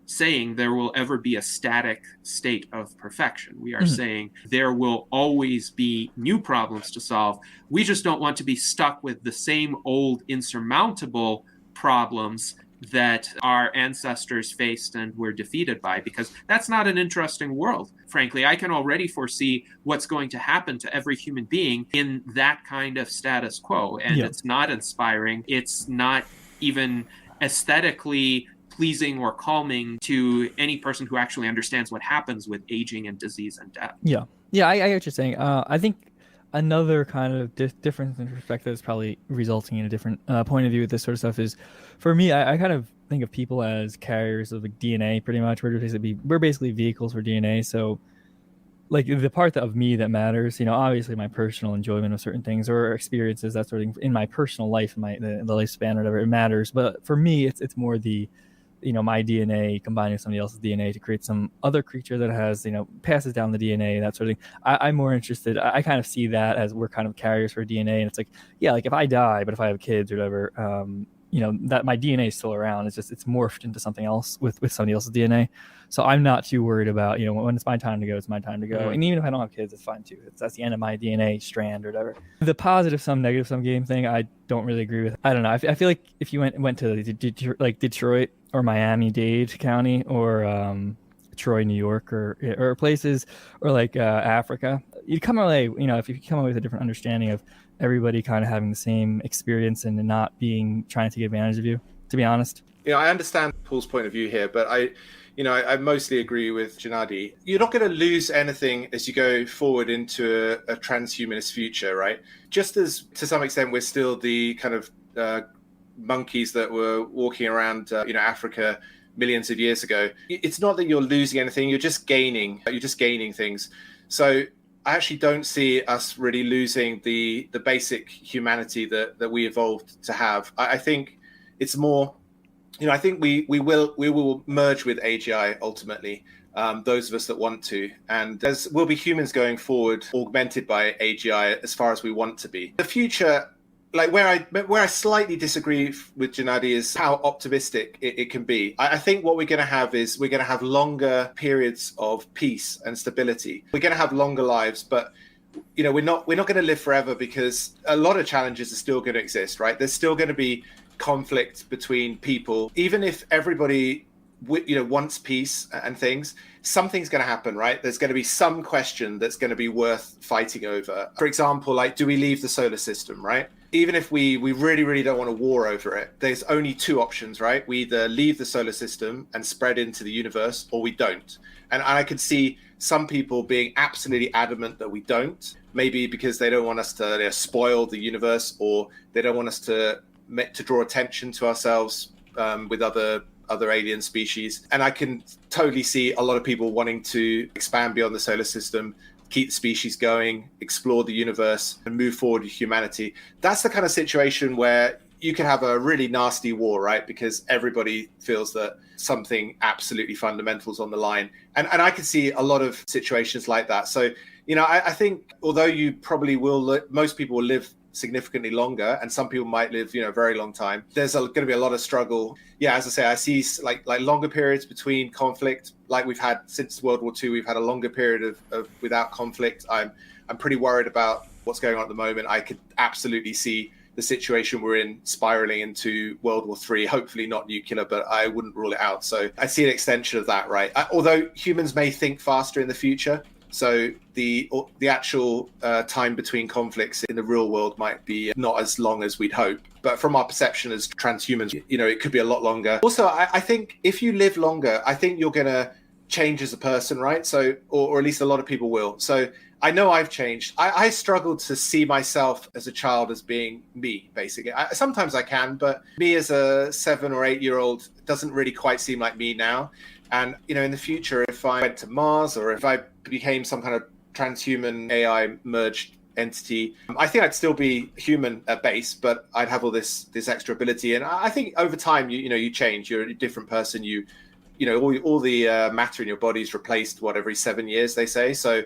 saying there will ever be a static state of perfection. We are saying there will always be new problems to solve. We just don't want to be stuck with the same old insurmountable problems that our ancestors faced and were defeated by, because that's not an interesting world. Frankly, I can already foresee what's going to happen to every human being in that kind of status quo. And it's not inspiring. It's not even aesthetically pleasing or calming to any person who actually understands what happens with aging and disease and death. Yeah, I get what you're saying. I think another kind of difference in perspective is probably resulting in a different point of view with this sort of stuff is, for me, I kind of think of people as carriers of like DNA pretty much. We're basically vehicles for DNA. So like the part of me that matters, obviously my personal enjoyment of certain things or experiences, that sort of thing in my personal life, the lifespan or whatever, it matters. But for me, it's more the my DNA combining with somebody else's DNA to create some other creature that has, passes down the DNA, that sort of thing. I'm more interested. I kind of see that as we're kind of carriers for DNA. And it's like, yeah, like if I die, but if I have kids or whatever, that my DNA is still around. It's just, it's morphed into something else with somebody else's DNA. So I'm not too worried about, when it's my time to go, it's my time to go. Mm-hmm. And even if I don't have kids, it's fine too. That's the end of my DNA strand or whatever. The positive sum, negative sum game thing, I don't really agree with. I don't know. I feel like if you went to Detroit or Miami-Dade County or Troy, New York, or places, or like Africa, you'd come away, if you come away with a different understanding of everybody kind of having the same experience and not trying to take advantage of you, to be honest. I understand Paul's point of view here, but I mostly agree with Gennady. You're not going to lose anything as you go forward into a transhumanist future, right? Just as to some extent we're still the kind of monkeys that were walking around, Africa millions of years ago. It's not that you're losing anything; you're just gaining. You're just gaining things. So I actually don't see us really losing the basic humanity that we evolved to have. I think it's more. I think we will merge with AGI ultimately, those of us that want to, and will be humans going forward, augmented by AGI as far as we want to be. The future, like where I slightly disagree with Gennady, is how optimistic it can be. I think what we're going to have is we're going to have longer periods of peace and stability. We're going to have longer lives, but we're not going to live forever, because a lot of challenges are still going to exist, right? There's still going to be conflict between people. Even if everybody wants peace and things, something's going to happen, right? There's going to be some question that's going to be worth fighting over. For example, like, do we leave the solar system, right? Even if we really, really don't want a war over it, there's only two options, right? We either leave the solar system and spread into the universe, or we don't. And I could see some people being absolutely adamant that we don't, maybe because they don't want us to spoil the universe, or they don't want us to draw attention to ourselves with other other alien species. And I can totally see a lot of people wanting to expand beyond the solar system, keep the species going, explore the universe, and move forward with humanity. That's the kind of situation where you can have a really nasty war, right? Because everybody feels that something absolutely fundamental is on the line. And I can see a lot of situations like that. So, I think although you probably will, most people will live significantly longer, and some people might live, a very long time. There's going to be a lot of struggle. Yeah, as I say, I see like longer periods between conflict, like we've had since World War II. We've had a longer period of without conflict. I'm pretty worried about what's going on at the moment. I could absolutely see the situation we're in spiraling into World War III, hopefully not nuclear, but I wouldn't rule it out. So I see an extension of that, right? Although humans may think faster in the future, so the actual time between conflicts in the real world might be not as long as we'd hope. But from our perception as transhumans, it could be a lot longer. Also, I think if you live longer, I think you're going to change as a person, right? So, or at least a lot of people will. So I know I've changed. I struggled to see myself as a child as being me, basically. Sometimes I can, but me as a 7 or 8 year old doesn't really quite seem like me now. And, in the future, if I went to Mars or if I became some kind of transhuman AI merged entity, I think I'd still be human at base, but I'd have all this extra ability. And I think over time, you change. You're a different person. All the matter in your body is replaced, every 7 years, they say. So,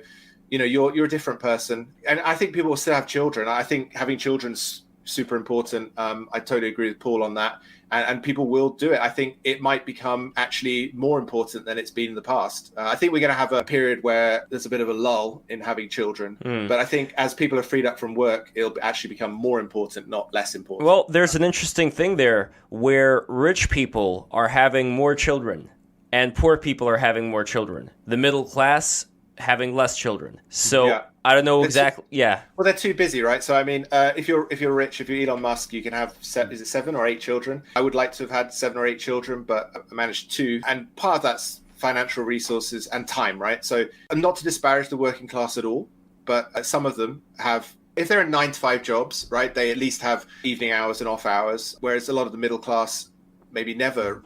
you're a different person. And I think people will still have children. I think having children's super important. I totally agree with Paul on that. And people will do it. I think it might become actually more important than it's been in the past. I think we're going to have a period where there's a bit of a lull in having children. But I think as people are freed up from work, it'll actually become more important, not less important. Well, there's an interesting thing there where rich people are having more children and poor people are having more children. The middle class having less children. So yeah. I don't know exactly. Yeah. Well, they're too busy, right? So I mean, if you're rich, if you're Elon Musk, you can have is it 7 or 8 children? I would like to have had 7 or 8 children, but I managed 2, and part of that's financial resources and time, right? So not to disparage the working class at all, but some of them have. If they're in 9-to-5 jobs, right, they at least have evening hours and off hours, whereas a lot of the middle class maybe never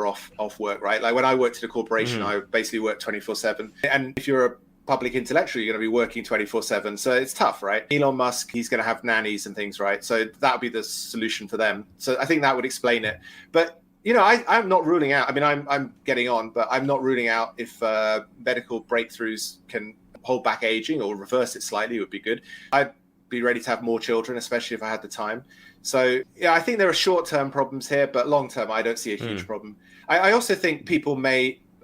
off work, right? Like when I worked at a corporation, I basically worked 24/7. And if you're a public intellectual, you're going to be working 24/7. So it's tough, right? Elon Musk, he's going to have nannies and things, right? So that would be the solution for them. So I think that would explain it. But, I'm not ruling out. I mean, I'm getting on, but I'm not ruling out if medical breakthroughs can hold back aging or reverse it slightly would be good. I'd be ready to have more children, especially if I had the time. So, I think there are short-term problems here, but long-term, I don't see a huge problem. I also think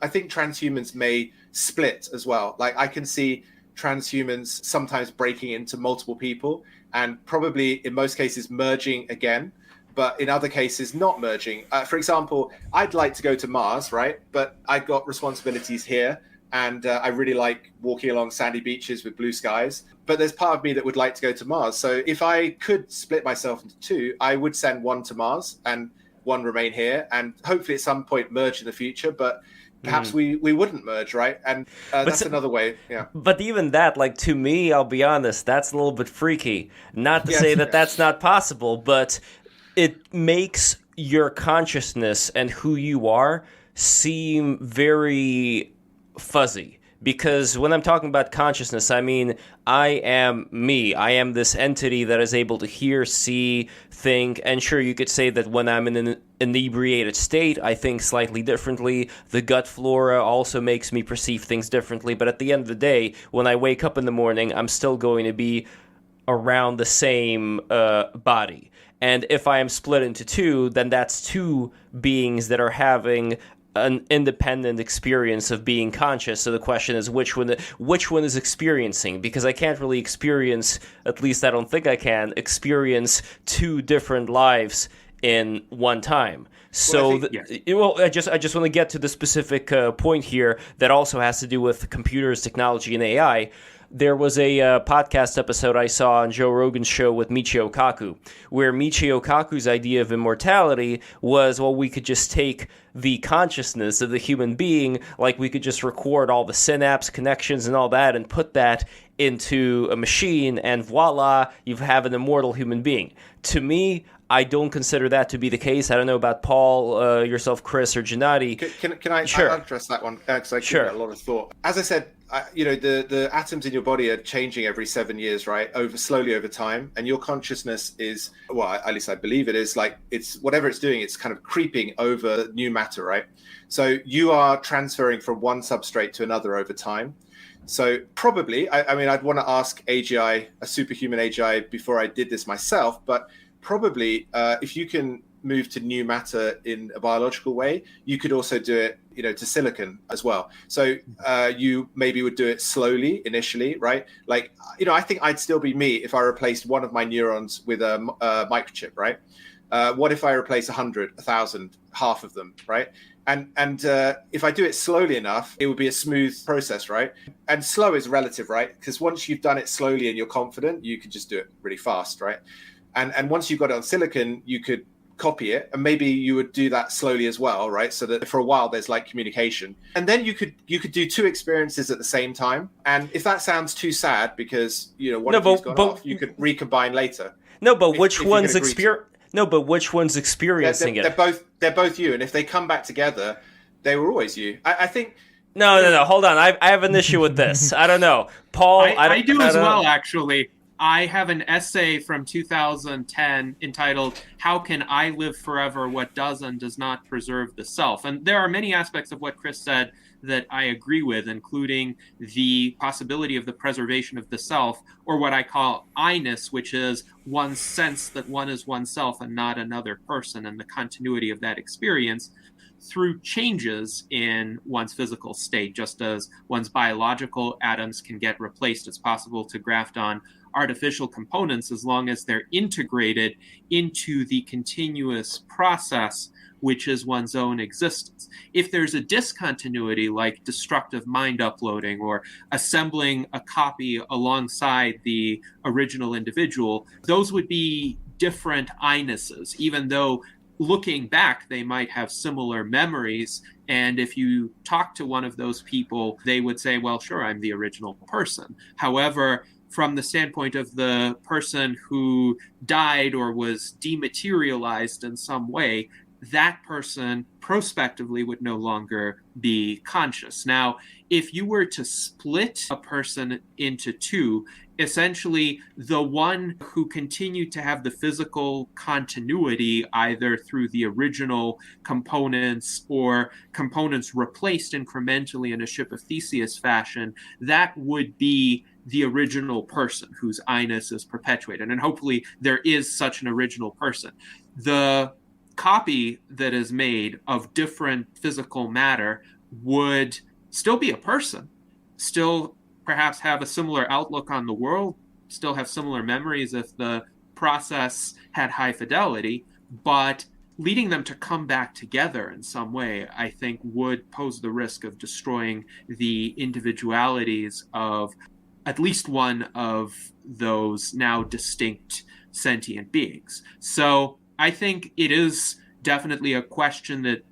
I think transhumans may split as well. Like I can see transhumans sometimes breaking into multiple people and probably in most cases merging again, but in other cases not merging. For example, I'd like to go to Mars, right? But I've got responsibilities here. And I really like walking along sandy beaches with blue skies. But there's part of me that would like to go to Mars. So if I could split myself into 2, I would send 1 to Mars and 1 remain here. And hopefully at some point merge in the future. But perhaps we wouldn't merge, right? And that's another way. Yeah. But even that, like to me, I'll be honest, that's a little bit freaky. Not to say that that's not possible, but it makes your consciousness and who you are seem very fuzzy. Because when I'm talking about consciousness, I mean, I am me. I am this entity that is able to hear, see, think. And sure, you could say that when I'm in an inebriated state, I think slightly differently. The gut flora also makes me perceive things differently. But at the end of the day, when I wake up in the morning, I'm still going to be around the same body. And if I am split into 2, then that's 2 beings that are having an independent experience of being conscious. So the question is which one is experiencing, because I can't really experience, at least I don't think I can, experience 2 different lives in one time. So I just want to get to the specific point here that also has to do with computers, technology, and AI. There was a podcast episode I saw on Joe Rogan's show with Michio Kaku, where Michio Kaku's idea of immortality was, well, we could just take the consciousness of the human being, like we could just record all the synapse connections and all that and put that into a machine, and voila, you have an immortal human being. To me, I don't consider that to be the case. I don't know about Paul, yourself, Chris, or Gennady. Can I Sure. I'll address that one? Because I give Sure. it a lot of thought. As I said, the atoms in your body are changing every 7 years, right? Slowly over time, and your consciousness is, well, at least I believe it is, like, it's whatever it's doing, it's kind of creeping over new matter, right? So you are transferring from one substrate to another over time. So probably, I'd want to ask AGI, a superhuman AGI, before I did this myself, but probably if you can move to new matter in a biological way, you could also do it, to silicon as well. So you maybe would do it slowly initially, right? Like, I think I'd still be me if I replaced one of my neurons with a microchip, right? What if I replace 100, 1,000, half of them, right? And if I do it slowly enough, it would be a smooth process, right? And slow is relative, right? Because once you've done it slowly and you're confident, you can just do it really fast, right? And once you've got it on silicon, you could copy it, and maybe you would do that slowly as well, right? So that for a while there's like communication, and then you could do two experiences at the same time. And if that sounds too sad because one of you's gone off, you could recombine later. No, but which one's experiencing it? They're both you, and if they come back together, they were always you. I think. No. Hold on. I have an issue with this. I don't know, Paul. I do as well, actually. I have an essay from 2010 entitled, "How Can I Live Forever? What Does and Does Not Preserve the Self?" And there are many aspects of what Chris said that I agree with, including the possibility of the preservation of the self, or what I call I-ness, which is one's sense that one is oneself and not another person, and the continuity of that experience through changes in one's physical state. Just as one's biological atoms can get replaced, it's possible to graft on artificial components as long as they're integrated into the continuous process, which is one's own existence. If there's a discontinuity, like destructive mind uploading or assembling a copy alongside the original individual, those would be different I-nesses, even though looking back, they might have similar memories. And if you talk to one of those people, they would say, well, sure, I'm the original person. However, from the standpoint of the person who died or was dematerialized in some way, that person prospectively would no longer be conscious. Now, if you were to split a person into two, essentially the one who continued to have the physical continuity, either through the original components or components replaced incrementally in a Ship of Theseus fashion, that would be the original person whose I-ness is perpetuated. And hopefully there is such an original person. The copy that is made of different physical matter would still be a person, still perhaps have a similar outlook on the world, still have similar memories if the process had high fidelity, but leading them to come back together in some way, I think, would pose the risk of destroying the individualities of at least one of those now distinct sentient beings. So I think it is definitely a question that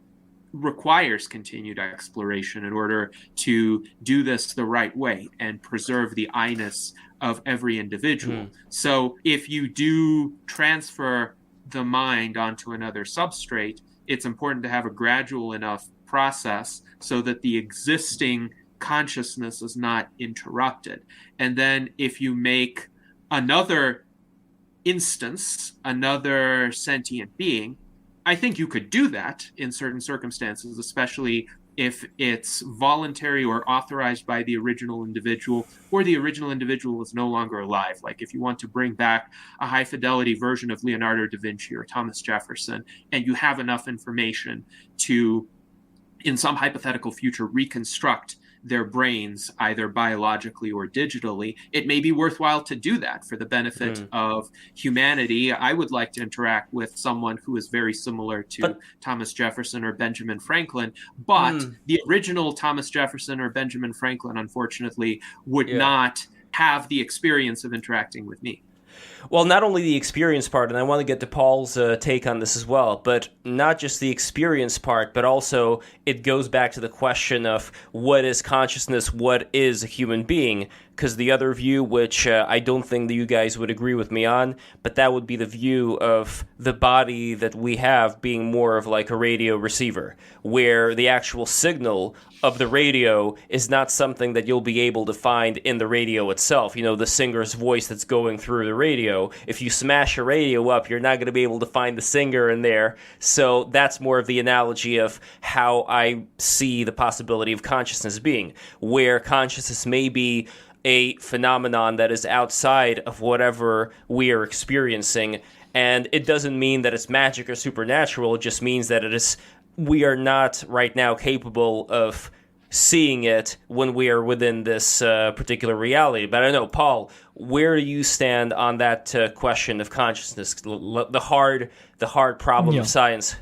requires continued exploration in order to do this the right way and preserve the I-ness of every individual. So if you do transfer the mind onto another substrate, it's important to have a gradual enough process so that the existing consciousness is not interrupted. And then if you make another instance, another sentient being, I think you could do that in certain circumstances, especially if it's voluntary or authorized by the original individual, or the original individual is no longer alive. Like if you want to bring back a high fidelity version of Leonardo da Vinci or Thomas Jefferson, and you have enough information to, in some hypothetical future, reconstruct their brains either biologically or digitally, it may be worthwhile to do that for the benefit of humanity. I would like to interact with someone who is very similar to Thomas Jefferson or Benjamin Franklin, but the original Thomas Jefferson or Benjamin Franklin, unfortunately, would not have the experience of interacting with me. Well, not only the experience part, and I want to get to Paul's take on this as well, but not just the experience part, but also it goes back to the question of what is consciousness, what is a human being? because the other view, which I don't think that you guys would agree with me on, but that would be the view of the body that we have being more of like a radio receiver, where the actual signal of the radio is not something that you'll be able to find in the radio itself. You know, the singer's voice that's going through the radio. If you smash a radio up, you're not going to be able to find the singer in there. So that's more of the analogy of how I see the possibility of consciousness being, where consciousness may be a phenomenon that is outside of whatever we are experiencing. And it doesn't mean that it's magic or supernatural. It just means that we are not right now capable of seeing it when we are within this particular reality. But I don't know, Paul, where do you stand on that question of consciousness, the hard problem of science?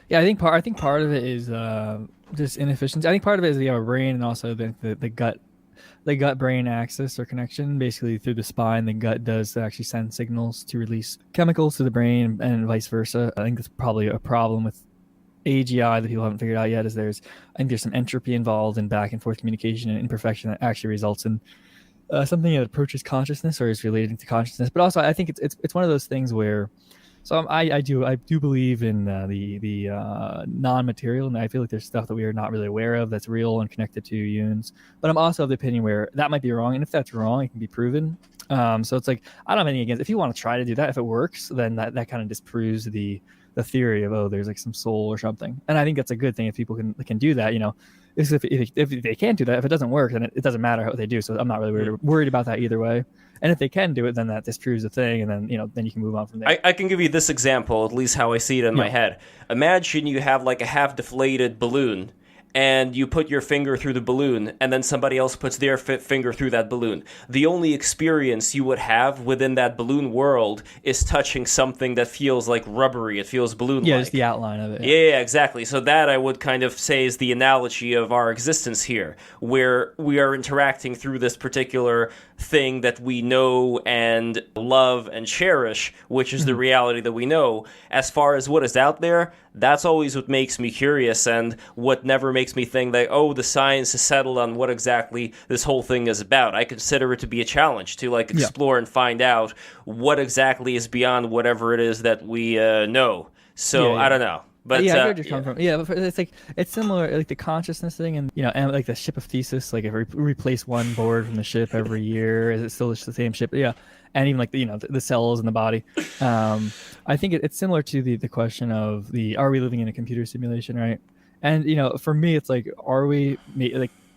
Yeah, I think part of it is just inefficiency. I think part of it is our brain, and also the gut brain axis or connection. Basically, through the spine, the gut does actually send signals to release chemicals to the brain, and vice versa. I think that's probably a problem with AGI that people haven't figured out yet. I think there's some entropy involved in back and forth communication and imperfection that actually results in something that approaches consciousness or is related to consciousness. But also, I think it's one of those things where, so I do believe in the non-material, and I feel like there's stuff that we are not really aware of that's real and connected to humans. But I'm also of the opinion where that might be wrong, and if that's wrong, it can be proven. So it's like, I don't have anything against. If you want to try to do that, if it works, then that kind of disproves the theory of there's like some soul or something. And I think that's a good thing if people can do that. You know, if they can't do that, if it doesn't work, then it doesn't matter how they do. So I'm not really worried about that either way. And if they can do it, then that disproves the thing, and then then you can move on from there. I can give you this example, at least how I see it in my head. Imagine you have like a half deflated balloon, and you put your finger through the balloon, and then somebody else puts their finger through that balloon. The only experience you would have within that balloon world is touching something that feels like rubbery. It feels balloon-like. Yeah, just the outline of it. Yeah, exactly. So that I would kind of say is the analogy of our existence here, where we are interacting through this particular thing that we know and love and cherish, which is the reality that we know. As far as what is out there, that's always what makes me curious, and what never makes me think that, the science is settled on what exactly this whole thing is about. I consider it to be a challenge to explore and find out what exactly is beyond whatever it is that we know. So I don't know. But I heard you're coming from. Yeah, but it's similar, like the consciousness thing, and and like the ship of Theseus. Like if we replace one board from the ship every year, is it still the same ship? Yeah, and even like the cells in the body. I think it's similar to the question of are we living in a computer simulation, right? And for me, it's like, are we?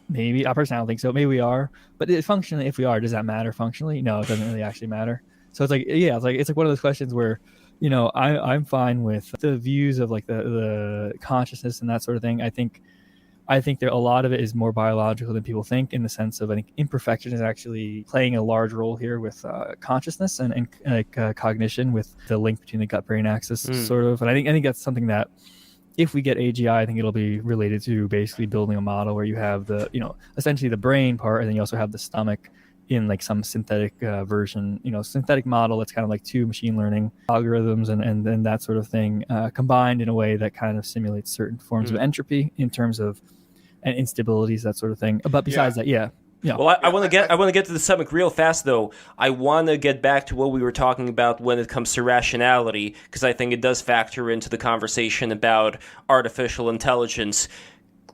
Maybe I personally don't think so. Maybe we are, but functionally, if we are, does that matter functionally? No, it doesn't really actually matter. So it's like, it's like one of those questions where, I'm fine with the views of like the consciousness and that sort of thing. I think there a lot of it is more biological than people think, in the sense of, I think imperfection is actually playing a large role here with consciousness and cognition, with the link between the gut-brain axis sort of. And I think that's something that, if we get AGI, I think it'll be related to basically building a model where you have essentially the brain part, and then you also have the stomach in like some synthetic version, synthetic model that's kind of like two machine learning algorithms and that sort of thing, combined in a way that kind of simulates certain forms of entropy in terms of and instabilities, that sort of thing. But besides that, yeah. Well, I want to get to the stomach real fast, though. I want to get back to what we were talking about when it comes to rationality, because I think it does factor into the conversation about artificial intelligence.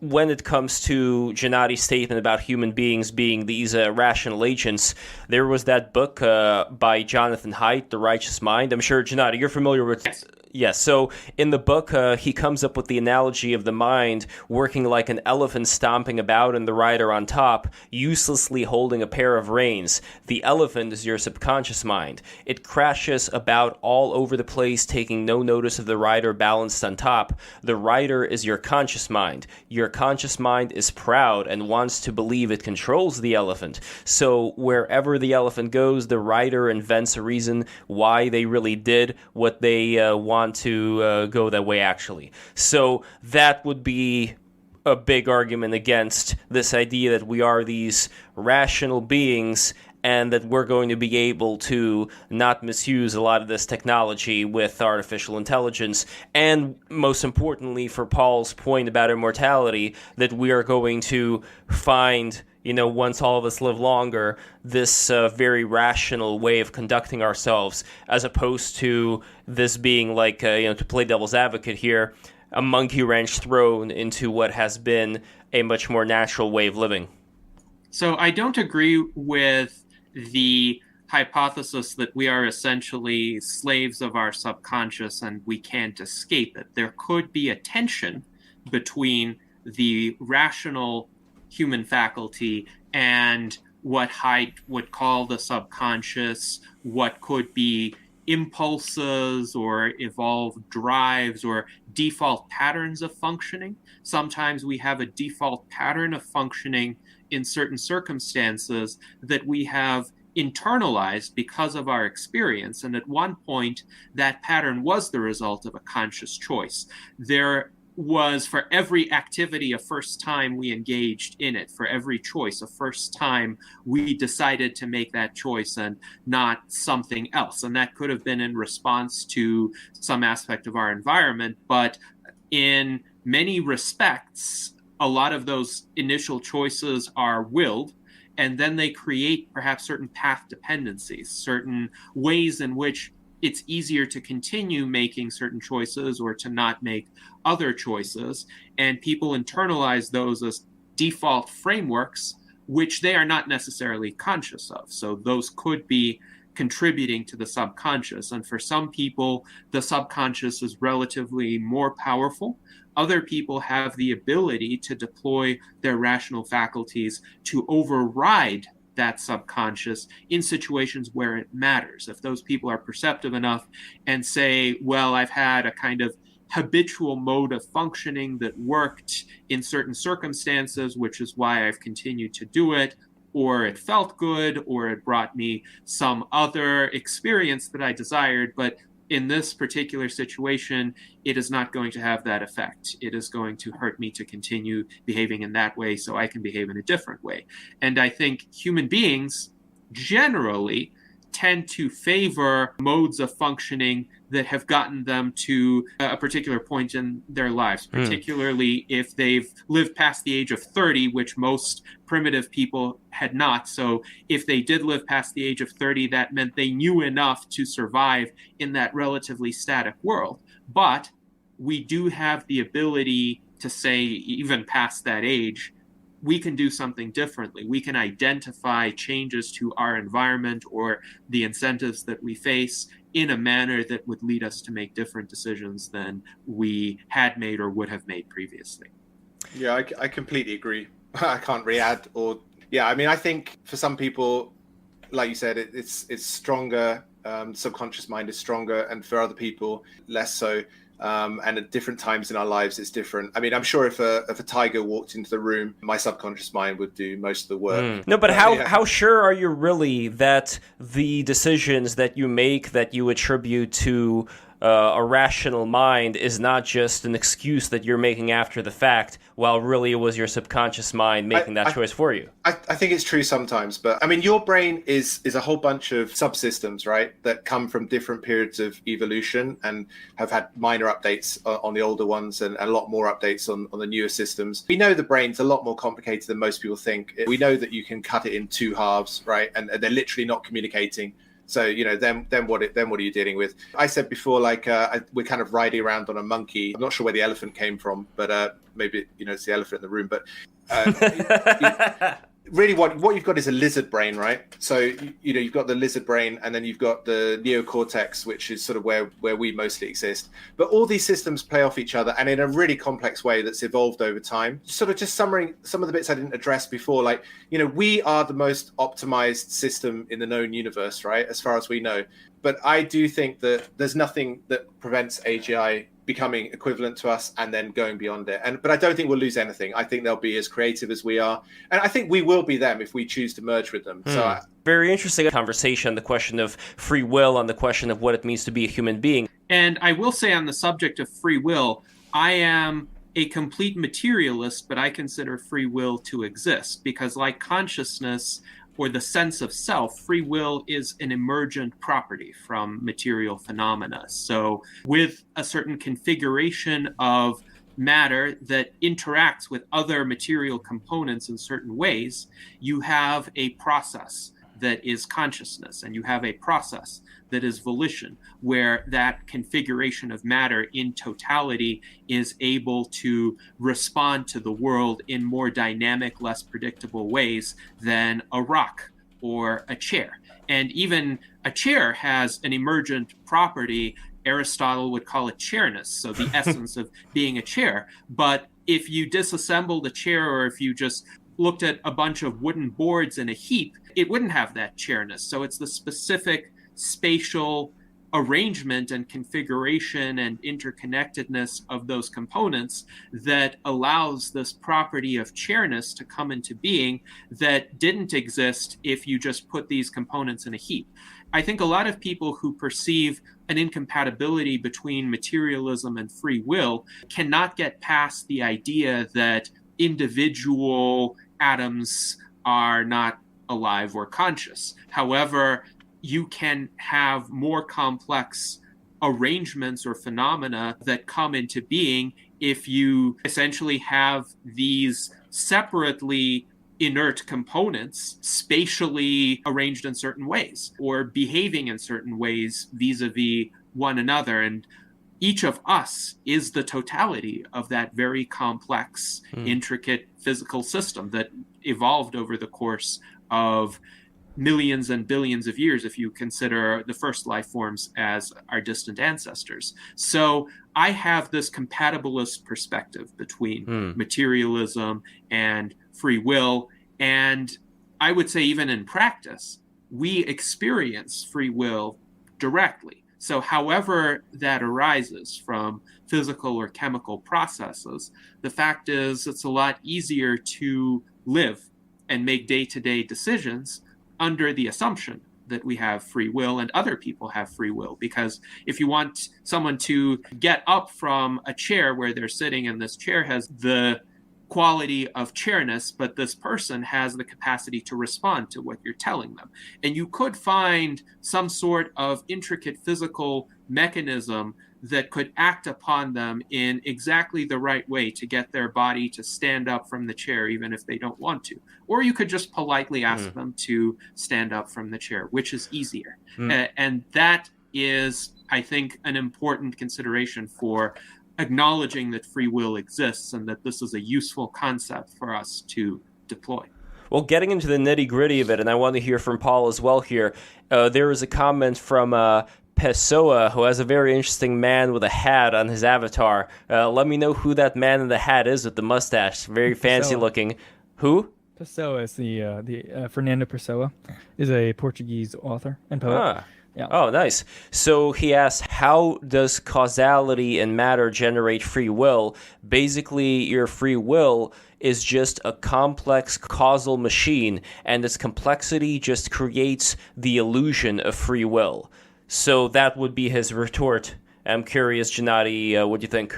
When it comes to Gennadi's statement about human beings being these rational agents, there was that book by Jonathan Haidt, The Righteous Mind. I'm sure, Gennadi, you're familiar with... Yes, so in the book, he comes up with the analogy of the mind working like an elephant stomping about and the rider on top, uselessly holding a pair of reins. The elephant is your subconscious mind. It crashes about all over the place, taking no notice of the rider balanced on top. The rider is your conscious mind. Your conscious mind is proud and wants to believe it controls the elephant. So wherever the elephant goes, the rider invents a reason why they really did what they want to go that way, actually. So that would be a big argument against this idea that we are these rational beings and that we're going to be able to not misuse a lot of this technology with artificial intelligence. And most importantly, for Paul's point about immortality, that we are going to find once all of us live longer, this very rational way of conducting ourselves, as opposed to this being like, to play devil's advocate here, a monkey wrench thrown into what has been a much more natural way of living. So I don't agree with the hypothesis that we are essentially slaves of our subconscious and we can't escape it. There could be a tension between the rational human faculty and what Haidt would call the subconscious, what could be impulses or evolved drives or default patterns of functioning. Sometimes we have a default pattern of functioning in certain circumstances that we have internalized because of our experience. And at one point, that pattern was the result of a conscious choice. There was, for every activity, a first time we engaged in it. For every choice, a first time we decided to make that choice and not something else. And that could have been in response to some aspect of our environment. But in many respects, a lot of those initial choices are willed, and then they create perhaps certain path dependencies, certain ways in which it's easier to continue making certain choices or to not make other choices. And people internalize those as default frameworks, which they are not necessarily conscious of. So those could be contributing to the subconscious. And for some people, the subconscious is relatively more powerful. Other people have the ability to deploy their rational faculties to override that subconscious in situations where it matters. If those people are perceptive enough and say, well, I've had a kind of habitual mode of functioning that worked in certain circumstances, which is why I've continued to do it, or it felt good, or it brought me some other experience that I desired, but in this particular situation, it is not going to have that effect. It is going to hurt me to continue behaving in that way, so I can behave in a different way. And I think human beings generally tend to favor modes of functioning that have gotten them to a particular point in their lives, particularly if they've lived past the age of 30, which most primitive people had not. So if they did live past the age of 30, that meant they knew enough to survive in that relatively static world. But we do have the ability to say, even past that age, we can do something differently. We can identify changes to our environment or the incentives that we face in a manner that would lead us to make different decisions than we had made or would have made previously. Yeah, I completely agree. I can't re-add or... Yeah, I mean, I think for some people, like you said, it's stronger. Subconscious mind is stronger, and for other people, less so. And at different times in our lives, it's different. I mean, I'm sure if a tiger walked into the room, my subconscious mind would do most of the work. No, but how sure are you really that the decisions that you make that you attribute to a rational mind is not just an excuse that you're making after the fact, while really it was your subconscious mind making that choice for you? I think it's true sometimes, but I mean, your brain is a whole bunch of subsystems, right, that come from different periods of evolution and have had minor updates on the older ones and a lot more updates on the newer systems. We know the brain's a lot more complicated than most people think. We know that you can cut it in two halves, right, and they're literally not communicating. So, then what are you dealing with? I said before, we're kind of riding around on a monkey. I'm not sure where the elephant came from, but maybe, it's the elephant in the room. But really what you've got is a lizard brain, right? So, you've got the lizard brain, and then you've got the neocortex, which is sort of where we mostly exist. But all these systems play off each other, and in a really complex way that's evolved over time. Sort of just summarizing some of the bits I didn't address before, we are the most optimized system in the known universe, right? As far as we know. But I do think that there's nothing that prevents AGI becoming equivalent to us and then going beyond it. But I don't think we'll lose anything. I think they'll be as creative as we are. And I think we will be them if we choose to merge with them. So very interesting conversation, the question of free will, on the question of what it means to be a human being. And I will say, on the subject of free will, I am a complete materialist, but I consider free will to exist because, like consciousness or the sense of self, free will is an emergent property from material phenomena. So with a certain configuration of matter that interacts with other material components in certain ways, you have a process that is consciousness, and you have a process that is volition, where that configuration of matter in totality is able to respond to the world in more dynamic, less predictable ways than a rock or a chair. And even a chair has an emergent property. Aristotle would call it chairness, so the essence of being a chair. But if you disassembled a chair, or if you just looked at a bunch of wooden boards in a heap, it wouldn't have that chairness. So it's the specific spatial arrangement and configuration and interconnectedness of those components that allows this property of chairness to come into being that didn't exist if you just put these components in a heap. I think a lot of people who perceive an incompatibility between materialism and free will cannot get past the idea that individual atoms are not alive or conscious. However, you can have more complex arrangements or phenomena that come into being if you essentially have these separately inert components spatially arranged in certain ways or behaving in certain ways vis-a-vis one another. And each of us is the totality of that very complex, intricate physical system that evolved over the course of millions and billions of years, if you consider the first life forms as our distant ancestors. So I have this compatibilist perspective between materialism and free will. And I would say even in practice, we experience free will directly. So however that arises from physical or chemical processes, the fact is it's a lot easier to live and make day-to-day decisions under the assumption that we have free will and other people have free will. Because if you want someone to get up from a chair where they're sitting, and this chair has the quality of chairness, but this person has the capacity to respond to what you're telling them. And you could find some sort of intricate physical mechanism that could act upon them in exactly the right way to get their body to stand up from the chair, even if they don't want to. Or you could just politely ask them to stand up from the chair, which is easier. And that is, I think, an important consideration for acknowledging that free will exists and that this is a useful concept for us to deploy. Well, getting into the nitty-gritty of it, and I want to hear from Paul as well here, there was a comment from Pessoa, who has a very interesting man with a hat on his avatar. Let me know who that man in the hat is with the mustache. Very fancy looking. Who? Pessoa is the Fernando Pessoa is a Portuguese author and poet. Yeah. Oh, nice. So he asked, how does causality and matter generate free will? Basically, your free will is just a complex causal machine, and its complexity just creates the illusion of free will. So that would be his retort. I'm curious, Gennady, what do you think?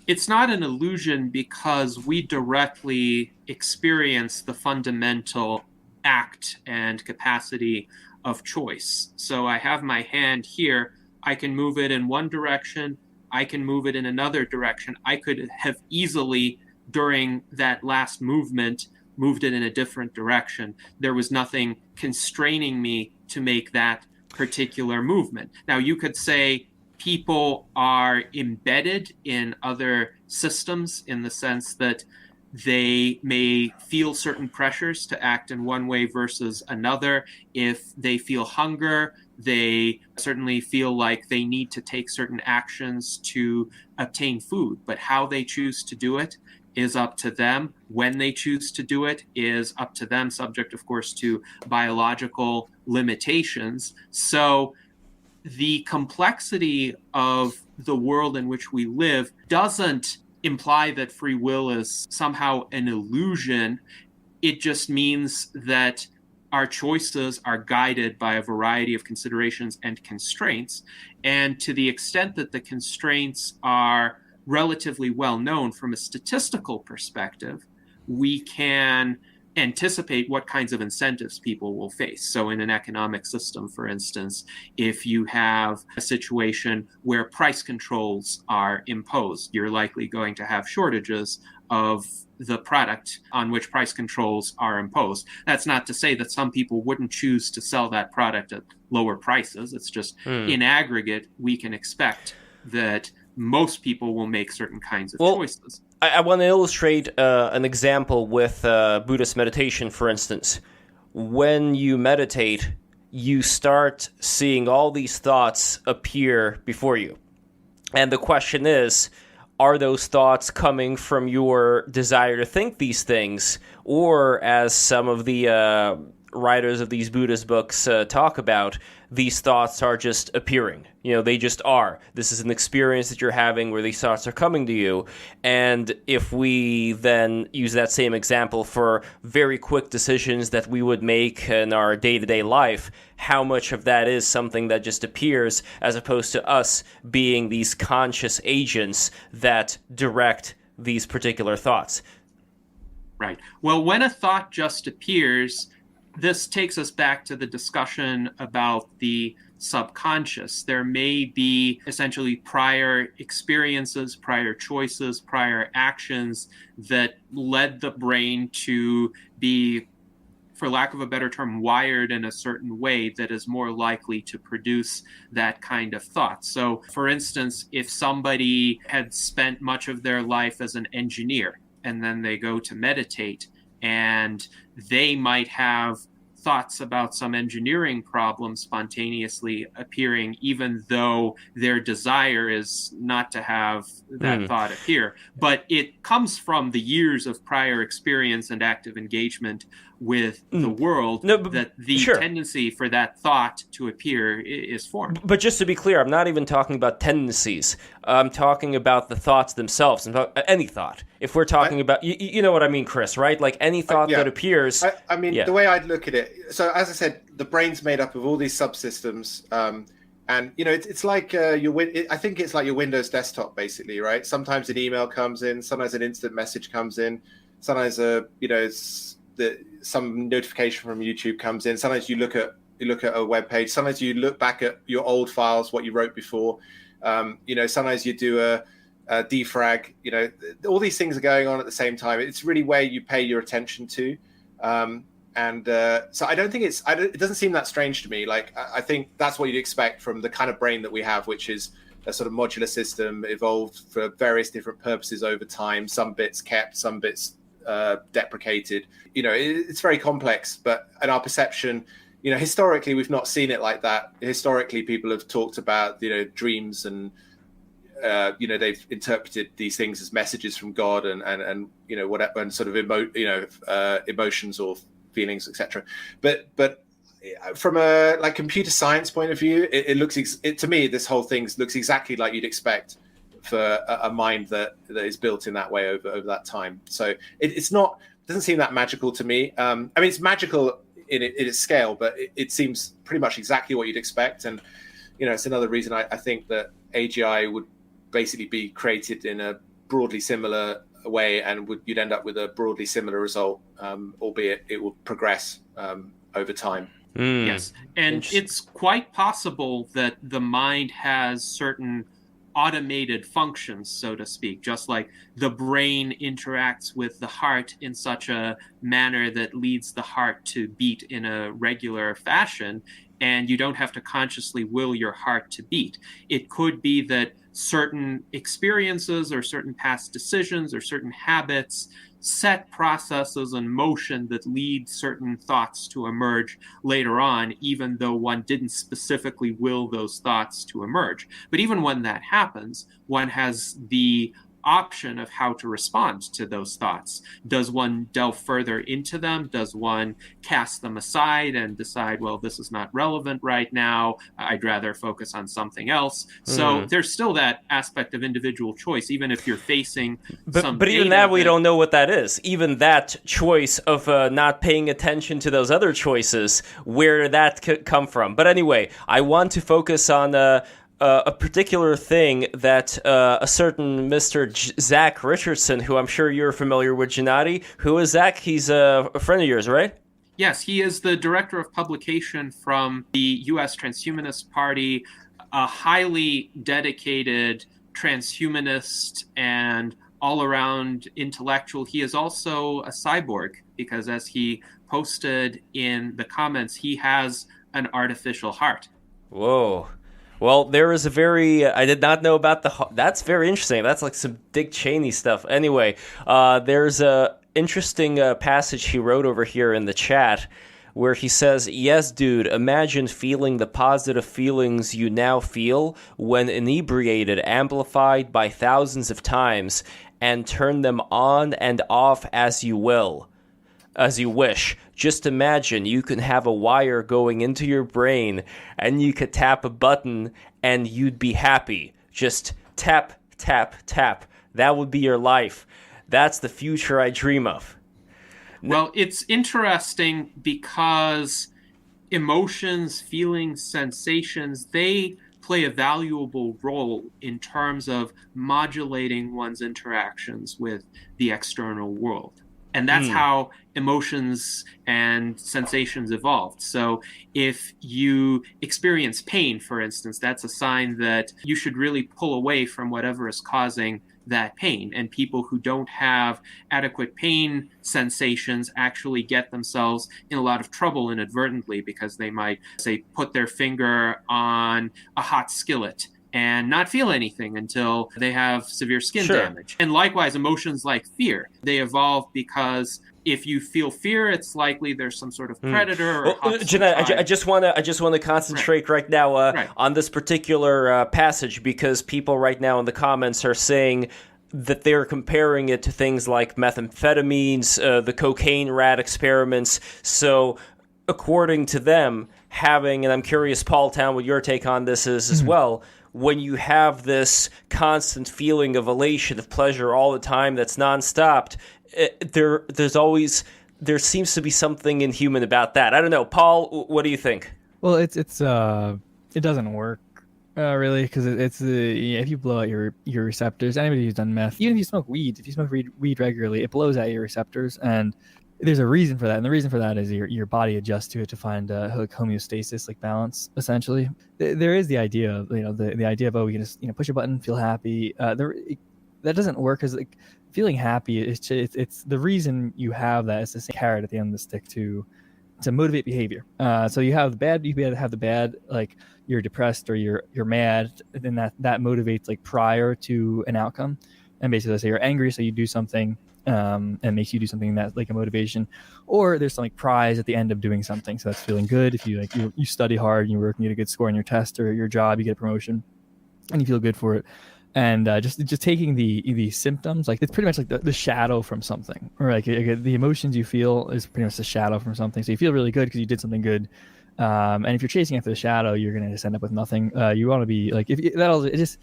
It's not an illusion because we directly experience the fundamental act and capacity of choice. So I have my hand here. I can move it in one direction. I can move it in another direction. I could have easily, during that last movement, moved it in a different direction. There was nothing constraining me to make that particular movement. Now, you could say people are embedded in other systems in the sense that they may feel certain pressures to act in one way versus another. If they feel hunger, they certainly feel like they need to take certain actions to obtain food. But how they choose to do it is up to them. When they choose to do it is up to them, subject, of course, to biological limitations. So the complexity of the world in which we live doesn't imply that free will is somehow an illusion. It just means that our choices are guided by a variety of considerations and constraints. And to the extent that the constraints are relatively well known from a statistical perspective, we can anticipate what kinds of incentives people will face. So in an economic system, for instance, if you have a situation where price controls are imposed, you're likely going to have shortages of the product on which price controls are imposed. That's not to say that some people wouldn't choose to sell that product at lower prices. It's just in aggregate, we can expect that most people will make certain kinds of choices. I want to illustrate an example with Buddhist meditation, for instance. When you meditate, you start seeing all these thoughts appear before you. And the question is, are those thoughts coming from your desire to think these things? Or, as some of the writers of these Buddhist books talk about, these thoughts are just appearing. They just are. This is an experience that you're having where these thoughts are coming to you. And if we then use that same example for very quick decisions that we would make in our day-to-day life, how much of that is something that just appears as opposed to us being these conscious agents that direct these particular thoughts? Right. Well, when a thought just appears, this takes us back to the discussion about the subconscious. There may be essentially prior experiences, prior choices, prior actions that led the brain to be, for lack of a better term, wired in a certain way that is more likely to produce that kind of thought. So, for instance, if somebody had spent much of their life as an engineer and then they go to meditate, and they might have thoughts about some engineering problem spontaneously appearing, even though their desire is not to have that thought appear. But it comes from the years of prior experience and active engagement with the world that the tendency for that thought to appear is formed. But just to be clear, I'm not even talking about tendencies. I'm talking about the thoughts themselves, any thought. If we're talking about, you know what I mean, Chris, right? Like any thought that appears. I mean, the way I'd look at it, so as I said, the brain's made up of all these subsystems. And, it's like I think it's like your Windows desktop, basically, right? Sometimes an email comes in, sometimes an instant message comes in, sometimes some notification from YouTube comes in. Sometimes you look at a web page. Sometimes you look back at your old files, what you wrote before. Sometimes you do a defrag. All these things are going on at the same time. It's really where you pay your attention to. So I don't think it doesn't seem that strange to me. Like, I think that's what you'd expect from the kind of brain that we have, which is a sort of modular system evolved for various different purposes over time. Some bits kept, some bits deprecated. It's very complex, but in our perception, historically we've not seen it like that. Historically, people have talked about dreams and they've interpreted these things as messages from God and whatever, and sort of emotions or feelings, etc. But from a computer science point of view, it looks to me, this whole thing looks exactly like you'd expect for a mind that is built in that way over that time. So it doesn't seem that magical to me. I mean, it's magical in its scale, but it seems pretty much exactly what you'd expect. And it's another reason I think that AGI would basically be created in a broadly similar way, and you'd end up with a broadly similar result, albeit it will progress over time. Yes, and it's quite possible that the mind has certain automated functions, so to speak, just like the brain interacts with the heart in such a manner that leads the heart to beat in a regular fashion, and you don't have to consciously will your heart to beat. It could be that certain experiences or certain past decisions or certain habits set processes in motion that lead certain thoughts to emerge later on, even though one didn't specifically will those thoughts to emerge. But even when that happens, one has the option of how to respond to those thoughts. Does one delve further into them? Does one cast them aside and decide, well, this is not relevant right now, I'd rather focus on something else? So there's still that aspect of individual choice, even if you're facing but even that, we don't know what that is. Even that choice of not paying attention to those other choices, where that could come from. But anyway, I want to focus on a particular thing that a certain Mr. Zach Richardson, who I'm sure you're familiar with, Gennady. Who is Zach? He's a friend of yours, right? Yes, he is the director of publication from the U.S. Transhumanist Party, a highly dedicated transhumanist and all-around intellectual. He is also a cyborg because, as he posted in the comments, he has an artificial heart. Whoa. Well, there is a very... I did not know about that's very interesting. That's like some Dick Cheney stuff. Anyway, there's a interesting passage he wrote over here in the chat where he says, "Yes, dude, imagine feeling the positive feelings you now feel when inebriated, amplified by thousands of times, and turn them on and off as you wish. Just imagine you can have a wire going into your brain and you could tap a button and you'd be happy. Just tap, tap, tap. That would be your life. That's the future I dream of." Well, it's interesting because emotions, feelings, sensations, they play a valuable role in terms of modulating one's interactions with the external world. And that's how emotions and sensations evolved. So if you experience pain, for instance, that's a sign that you should really pull away from whatever is causing that pain. And people who don't have adequate pain sensations actually get themselves in a lot of trouble inadvertently because they might, say, put their finger on a hot skillet and not feel anything until they have severe skin damage. And likewise, emotions like fear, they evolve because if you feel fear, it's likely there's some sort of predator or Jeanette, I just want to concentrate right now on this particular passage because people right now in the comments are saying that they're comparing it to things like methamphetamines, the cocaine rat experiments. So according to them, having, and I'm curious, Paul Town, what your take on this is as well, when you have this constant feeling of elation, of pleasure all the time that's nonstop, there seems to be something inhuman about that. I don't know. Paul, what do you think? Well, it doesn't work really because it's if you blow out your receptors. Anybody who's done meth, even if you smoke weed, weed regularly, it blows out your receptors, and there's a reason for that. And the reason for that is your body adjusts to it to find like homeostasis, like balance, essentially. There is the idea of the idea of we can just push a button, feel happy. That doesn't work because like feeling happy it's the reason you have that. It's the same carrot at the end of the stick to motivate behavior. So you have the bad, like you're depressed or you're mad, then that motivates like prior to an outcome. And basically, let's say you're angry, so you do something and makes you do something that's like a motivation, or there's some like prize at the end of doing something. So that's feeling good. If you you study hard and you work and you get a good score on your test or your job, you get a promotion, and you feel good for it. And just taking the symptoms, like it's pretty much like the shadow from something, or like the emotions you feel is pretty much the shadow from something. So you feel really good because you did something good, and if you're chasing after the shadow, you're gonna just end up with nothing. You want to be like it just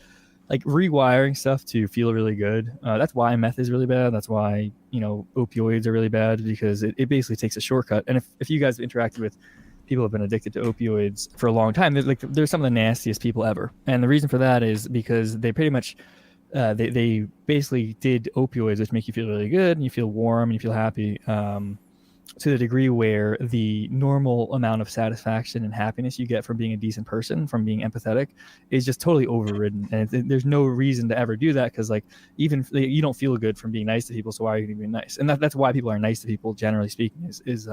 like rewiring stuff to feel really good. That's why meth is really bad. That's why opioids are really bad, because it basically takes a shortcut. And if you guys have interacted with people who have been addicted to opioids for a long time, they're some of the nastiest people ever. And the reason for that is because they pretty much they basically did opioids, which make you feel really good and you feel warm and you feel happy, to the degree where the normal amount of satisfaction and happiness you get from being a decent person, from being empathetic, is just totally overridden. And there's no reason to ever do that, because like even you don't feel good from being nice to people, so why are you going to be nice? And that's why people are nice to people, generally speaking, is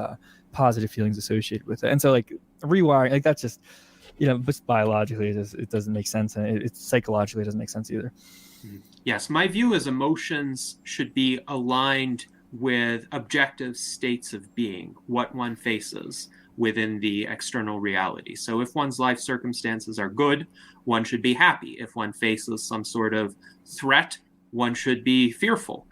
positive feelings associated with it. And so like rewiring, like that's just just biologically it doesn't make sense, and it's psychologically it doesn't make sense either. Yes, my view is emotions should be aligned with objective states of being, what one faces within the external reality. So if one's life circumstances are good, one should be happy. If one faces some sort of threat, one should be fearful,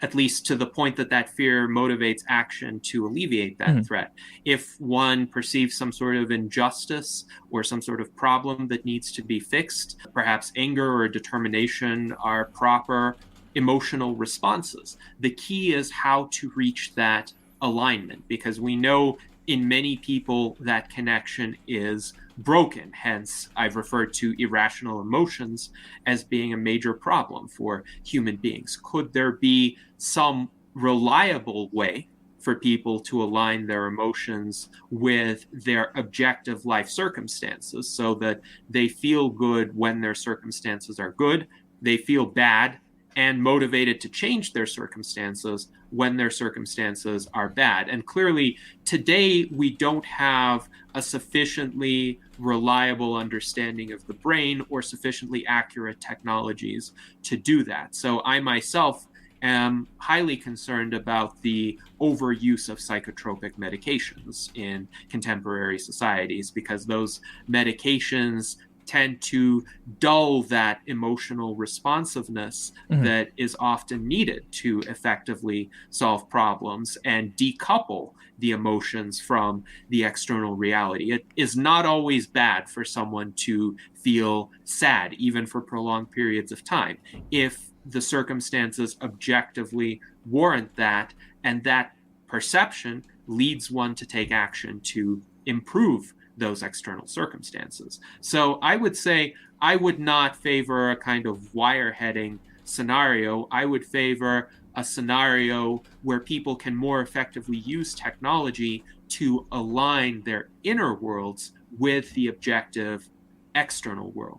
at least to the point that fear motivates action to alleviate that threat. If one perceives some sort of injustice or some sort of problem that needs to be fixed, perhaps anger or determination are proper emotional responses. The key is how to reach that alignment, because we know in many people, that connection is broken. Hence, I've referred to irrational emotions as being a major problem for human beings. Could there be some reliable way for people to align their emotions with their objective life circumstances so that they feel good when their circumstances are good, they feel bad and motivated to change their circumstances when their circumstances are bad? And clearly, today, we don't have a sufficiently reliable understanding of the brain or sufficiently accurate technologies to do that. So I myself am highly concerned about the overuse of psychotropic medications in contemporary societies, because those medications tend to dull that emotional responsiveness that is often needed to effectively solve problems and decouple the emotions from the external reality. It is not always bad for someone to feel sad, even for prolonged periods of time, if the circumstances objectively warrant that, and that perception leads one to take action to improve those external circumstances. So I would say I would not favor a kind of wireheading scenario. I would favor a scenario where people can more effectively use technology to align their inner worlds with the objective external world.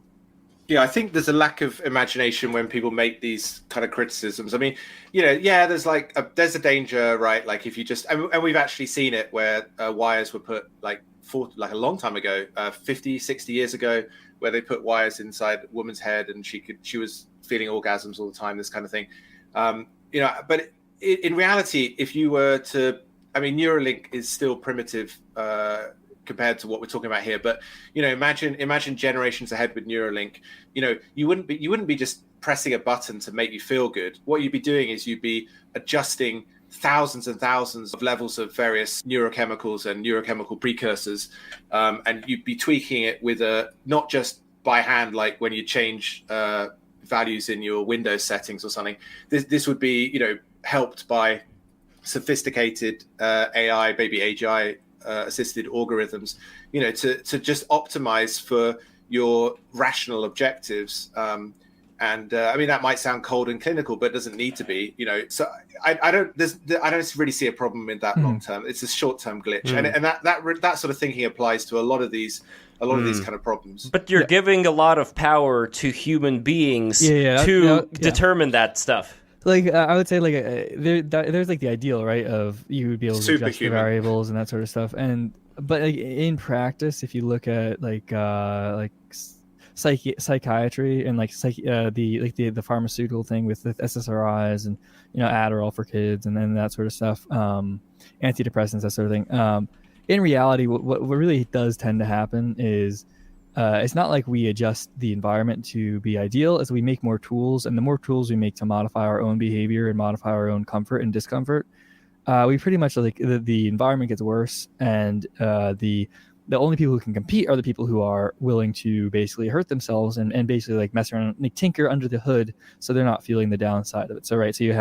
Yeah, I think there's a lack of imagination when people make these kind of criticisms. I mean, there's there's a danger, right? Like if you just, and we've actually seen it where wires were put like a long time ago, 50, 60 years ago, where they put wires inside a woman's head and she was feeling orgasms all the time, this kind of thing. But in reality, if you were to, Neuralink is still primitive compared to what we're talking about here. But imagine generations ahead with Neuralink. You wouldn't be just pressing a button to make you feel good. What you'd be doing is you'd be adjusting thousands and thousands of levels of various neurochemicals and neurochemical precursors, and you'd be tweaking it with not just by hand, like when you change values in your Windows settings or something. This would be helped by sophisticated AI, maybe AGI assisted algorithms, to just optimize for your rational objectives. That might sound cold and clinical, but it doesn't need to be. So I don't really see a problem in that long term. It's a short term glitch, and that sort of thinking applies to a lot of these kind of problems. But you're giving a lot of power to human beings to determine that stuff. Like I would say, there's like the ideal, right, of you would be able to adjust the variables and that sort of stuff. But like in practice, if you look at psychiatry and the pharmaceutical thing with the SSRIs and Adderall for kids and then that sort of stuff, antidepressants, that sort of thing. In reality, what really does tend to happen is it's not like we adjust the environment to be ideal, as we make more tools, and the more tools we make to modify our own behavior and modify our own comfort and discomfort, we pretty much the environment gets worse, and the only people who can compete are the people who are willing to basically hurt themselves and basically like mess around, like tinker under the hood, so they're not feeling the downside of it. So you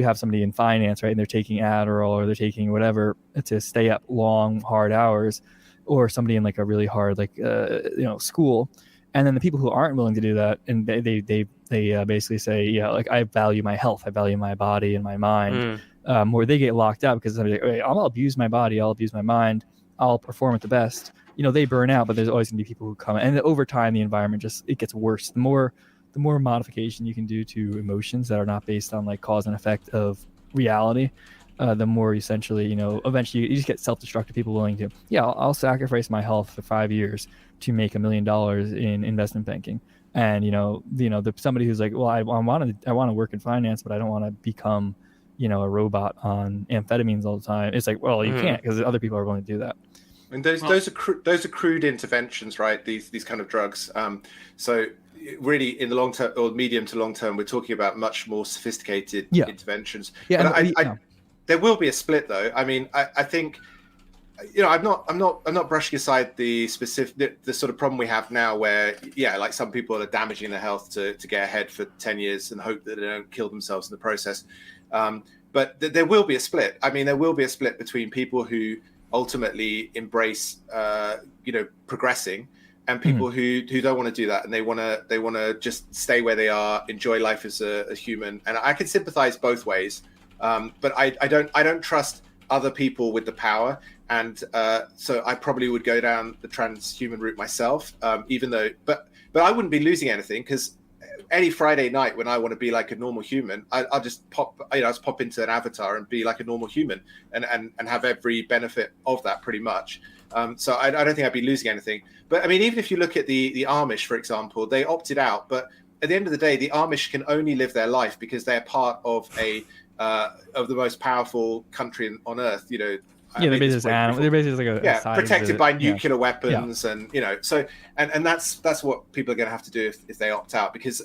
have somebody in finance, right, and they're taking Adderall or they're taking whatever to stay up long, hard hours, or somebody in like a really hard school, and then the people who aren't willing to do that, and they basically say, I value my health, I value my body and my mind, or they get locked out because somebody's like, I'll abuse my body, I'll abuse my mind, I'll perform at the best. They burn out, but there's always gonna be people who come, and over time the environment it gets worse. The more modification you can do to emotions that are not based on like cause and effect of reality, the more essentially, eventually you just get self-destructive people willing to, I'll sacrifice my health for 5 years to make $1 million in investment banking. And, somebody who's like, well, I want to work in finance, but I don't want to become, a robot on amphetamines all the time. It's like, well, you can't, because other people are going to do that. And those are crude interventions, right? These kind of drugs. So really, in the long term or medium to long term, we're talking about much more sophisticated interventions. Yeah, but there will be a split, though. I think, I'm not brushing aside the specific, the sort of problem we have now, where like some people are damaging their health to get ahead for 10 years and hope that they don't kill themselves in the process. But there will be a split. There will be a split between people who ultimately embrace, progressing, and people who don't want to do that, and they want to just stay where they are, enjoy life as a human. And I can sympathize both ways, but I don't trust other people with the power, and so I probably would go down the transhuman route myself, even though, but I wouldn't be losing anything, because any Friday night when I want to be like a normal human, I'll just pop into an avatar and be like a normal human, and have every benefit of that pretty much. So I don't think I'd be losing anything. But I mean, even if you look at the Amish, for example, they opted out, but at the end of the day, the Amish can only live their life because they're part of of the most powerful country on earth. They're basically like a side protected of by nuclear weapons, and so and that's what people are going to have to do if they opt out, because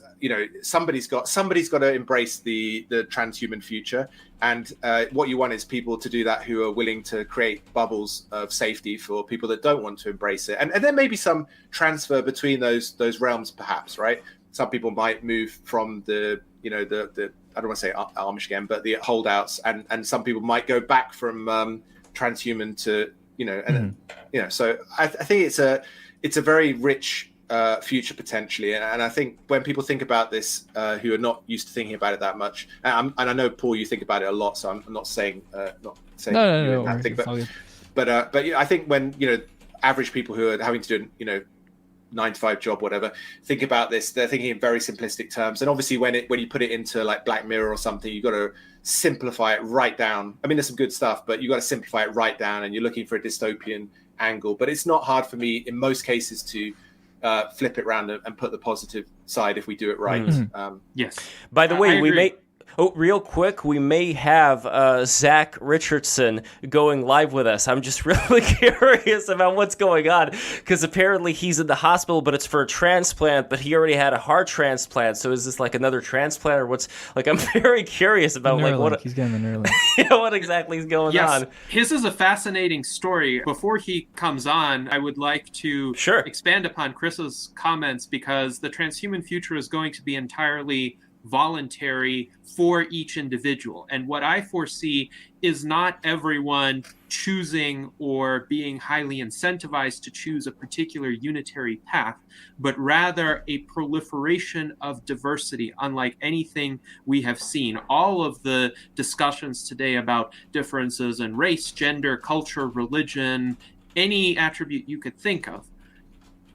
somebody's got to embrace the transhuman future, and what you want is people to do that who are willing to create bubbles of safety for people that don't want to embrace it, and there may be some transfer between those realms, perhaps, right? Some people might move from the I don't want to say Amish again, but the holdouts, and some people might go back from transhuman to so I think it's a very rich future potentially, and I think when people think about this, who are not used to thinking about it that much, and I know, Paul, you think about it a lot, so I'm not saying no, but I think when average people who are having to do 9-to-5 job, whatever, think about this, they're thinking in very simplistic terms. And obviously when you put it into like Black Mirror or something, you've got to simplify it right down. I mean, there's some good stuff, but you've got to simplify it right down, and you're looking for a dystopian angle. But it's not hard for me in most cases to flip it around and put the positive side if we do it right. Yes. By the way, we may... Oh, real quick, we may have Zach Richardson going live with us. I'm just really curious about what's going on, because apparently he's in the hospital, but it's for a transplant, but he already had a heart transplant. So is this like another transplant, or what's like? I'm very curious about what he's getting the Neuralink. What exactly is going on. His is a fascinating story. Before he comes on, I would like to expand upon Chris's comments, because the transhuman future is going to be entirely voluntary for each individual. And what I foresee is not everyone choosing or being highly incentivized to choose a particular unitary path, but rather a proliferation of diversity, unlike anything we have seen. All of the discussions today about differences in race, gender, culture, religion, any attribute you could think of,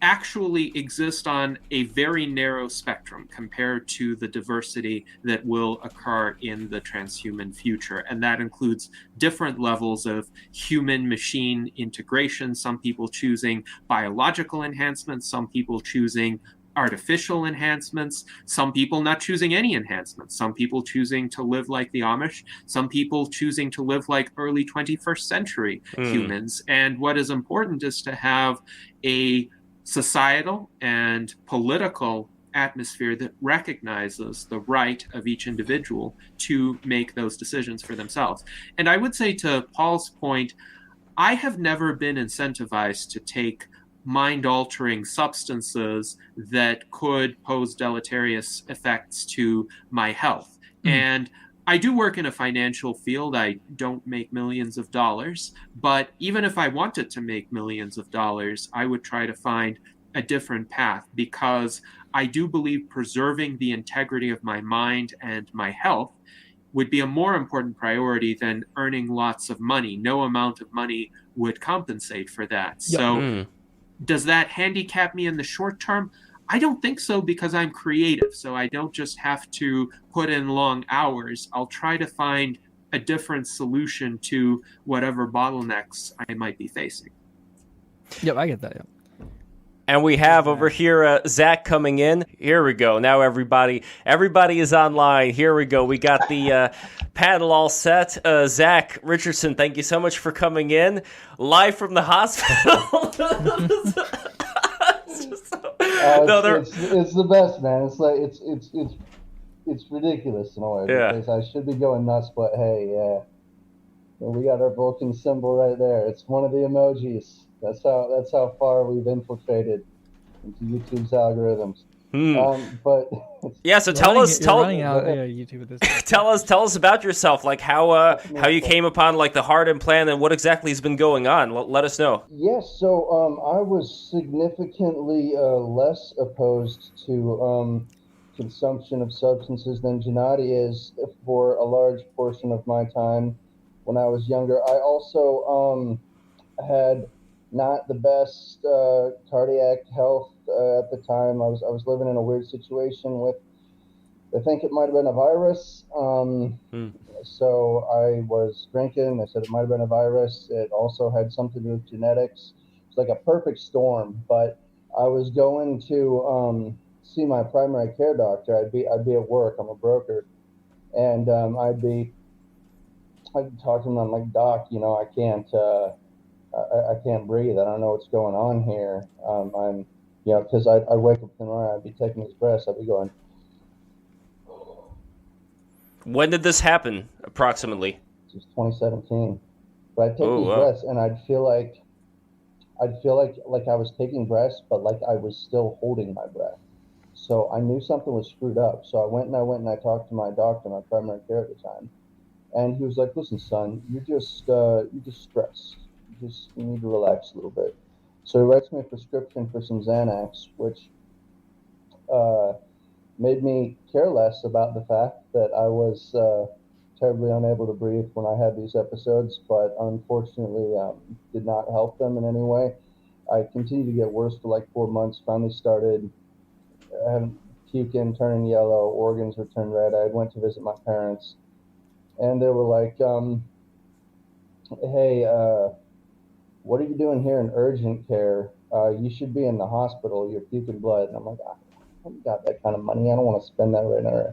actually exist on a very narrow spectrum compared to the diversity that will occur in the transhuman future. And that includes different levels of human-machine integration, some people choosing biological enhancements, some people choosing artificial enhancements, some people not choosing any enhancements, some people choosing to live like the Amish, some people choosing to live like early 21st century humans. And what is important is to have a societal and political atmosphere that recognizes the right of each individual to make those decisions for themselves. And I would say, to Paul's point, I have never been incentivized to take mind-altering substances that could pose deleterious effects to my health. And I do work in a financial field. I don't make millions of dollars, but even if I wanted to make millions of dollars, I would try to find a different path, because I do believe preserving the integrity of my mind and my health would be a more important priority than earning lots of money. No amount of money would compensate for that. So does that handicap me in the short term? I don't think so, because I'm creative, so I don't just have to put in long hours. I'll try to find a different solution to whatever bottlenecks I might be facing. Yep, I get that, And we have over here Zach coming in. Here we go. Now everybody is online. Here we go. We got the panel all set. Zach Richardson, thank you so much for coming in live from the hospital. It's the best, man. It's like it's ridiculous in a way, because I should be going nuts, but hey, we got our Vulcan symbol right there. It's one of the emojis. That's how far we've infiltrated into YouTube's algorithms. But yeah, so you're running out YouTube at this point. tell us about yourself, like how you came upon like the heart implant and what exactly has been going on. Let us know. Yes, so I was significantly less opposed to consumption of substances than Gennady is for a large portion of my time when I was younger. I also had not the best cardiac health at the time. I was living in a weird situation with, I think it might have been a virus. So I was drinking. They said it might have been a virus. It also had something to do with genetics. It's like a perfect storm. But I was going to see my primary care doctor. I'd be at work. I'm a broker, and I'd talk to him. I'm like, Doc, I can't breathe. I don't know what's going on here. I'm, because I wake up in the morning, I'd be taking these breaths. I'd be going. When did this happen, approximately? It was 2017. But I'd take these breaths, and I'd feel like I was taking breaths, but like I was still holding my breath. So I knew something was screwed up. So I went and I talked to my doctor, my primary care at the time, and he was like, "Listen, son, you're just stressed. You need to relax a little bit." So he writes me a prescription for some Xanax, which made me care less about the fact that I was terribly unable to breathe when I had these episodes, but unfortunately did not help them in any way. I continued to get worse for like 4 months, finally started having puking, turning yellow, organs were turned red. I went to visit my parents, and they were like, hey, what are you doing here in urgent care? You should be in the hospital. You're puking blood. And I'm like, I haven't got that kind of money. I don't want to spend that right now.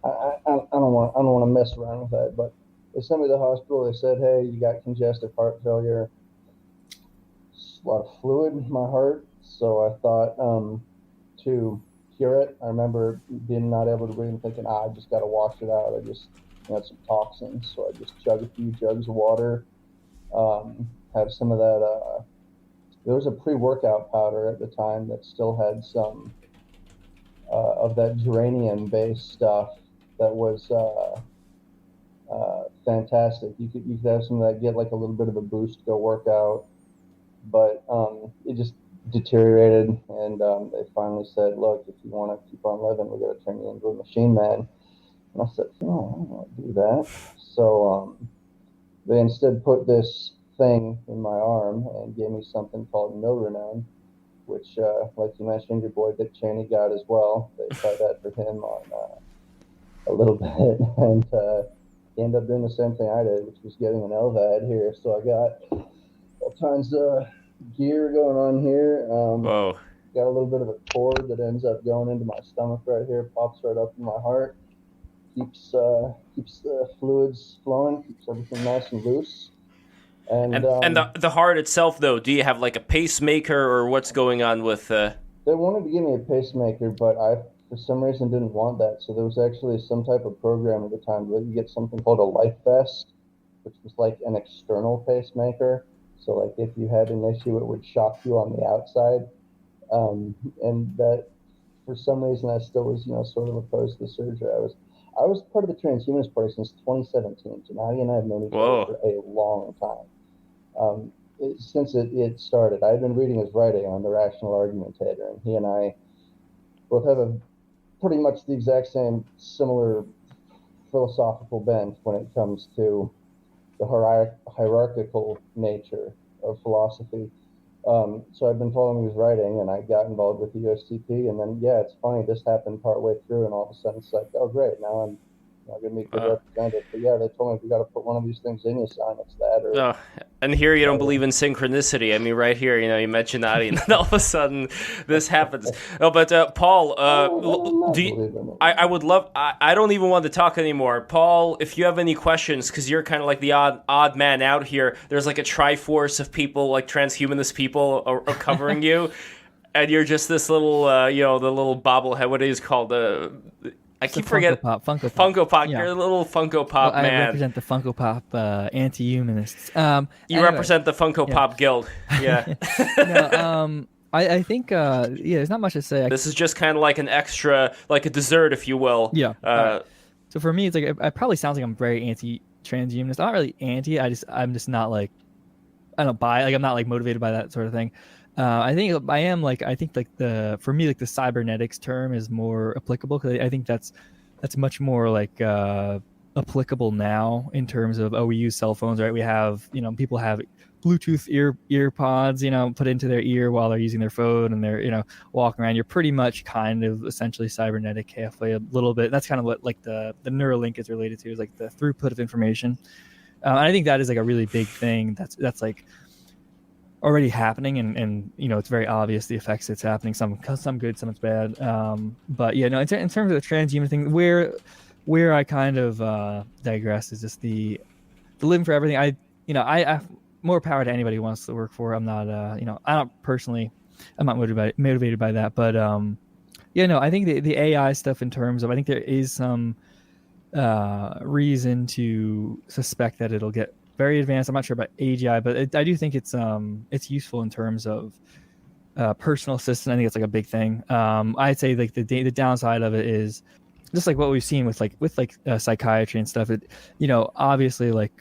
I don't want to mess around with that. But they sent me to the hospital. They said, hey, you got congestive heart failure. It's a lot of fluid in my heart. So I thought to cure it, I remember being not able to breathe and thinking, I just got to wash it out. I just had some toxins. So I just chug a few jugs of water, have some of that. There was a pre-workout powder at the time that still had some of that geranium-based stuff that was fantastic. You could have some of that, get like a little bit of a boost, go work out, but it just deteriorated, and they finally said, look, if you want to keep on living, we got to turn you into a machine man. And I said, no, I don't want to do that. So they instead put this thing in my arm and gave me something called Milrinone, which, like you mentioned, your boy Dick Cheney got as well. They tried that for him on a little bit, and he ended up doing the same thing I did, which was getting an LVAD here. So I got all kinds of gear going on here. Whoa. Got a little bit of a cord that ends up going into my stomach right here, pops right up in my heart, keeps the fluids flowing, keeps everything nice and loose. And the heart itself, though, do you have like a pacemaker or what's going on with? They wanted to give me a pacemaker, but I, for some reason, didn't want that. So there was actually some type of program at the time where you get something called a life vest, which was like an external pacemaker. So like if you had an issue, it would shock you on the outside. And that, for some reason, I still was, sort of opposed to the surgery. I was part of the Transhumanist Party since 2017. Gennady and I have known each other for a long time. Since it started, I've been reading his writing on The Rational Argumentator, and he and I both have pretty much the exact same similar philosophical bent when it comes to the hierarchical nature of philosophy. So I've been following his writing, and I got involved with the USTP, and then, it's funny, this happened partway through, and all of a sudden it's like, oh, great, now I'm going to be a good representative. But they told me if we got to put one of these things in you, son, it's that. Or, and here you don't believe in synchronicity. I mean, right here, you mentioned that, and then all of a sudden this happens. No, but Paul, I would love, I don't even want to talk anymore. Paul, if you have any questions, because you're kind of like the odd man out here, there's like a triforce of people, like transhumanist people are covering you, and you're just this little, the little bobblehead, what it is called, I keep forgetting. Funko Pop. Yeah. You're a little Funko Pop man. I represent the Funko Pop anti-humanists. You represent the Funko Pop guild. Yeah. I think there's not much to say. This is just kind of like an extra, like a dessert, if you will. Yeah. So for me, it's like it probably sounds like I'm very anti-transhumanist. I'm not really anti. I'm just not like I don't buy. Like I'm not like motivated by that sort of thing. I think I am like I think like for me like the cybernetics term is more applicable because I think that's much more like applicable now in terms of we use cell phones, right? We have people have Bluetooth ear pods, put into their ear while they're using their phone and they're walking around. You're pretty much kind of essentially cybernetic halfway a little bit. That's kind of what like the Neuralink is related to, is like the throughput of information. I think that is like a really big thing. That's like already happening, and it's very obvious the effects it's happening. Some good, some it's bad. But yeah, no, in terms of the transhuman thing, where I kind of digress is just the living for everything. I more power to anybody who wants to work for. I'm not I don't personally, I'm not motivated by that. But I think the AI stuff in terms of, I think there is some reason to suspect that it'll get very advanced. I'm not sure about AGI, but I do think it's useful in terms of personal assistant. I think it's like a big thing. I'd say like the downside of it is just like what we've seen with psychiatry and stuff. It obviously, like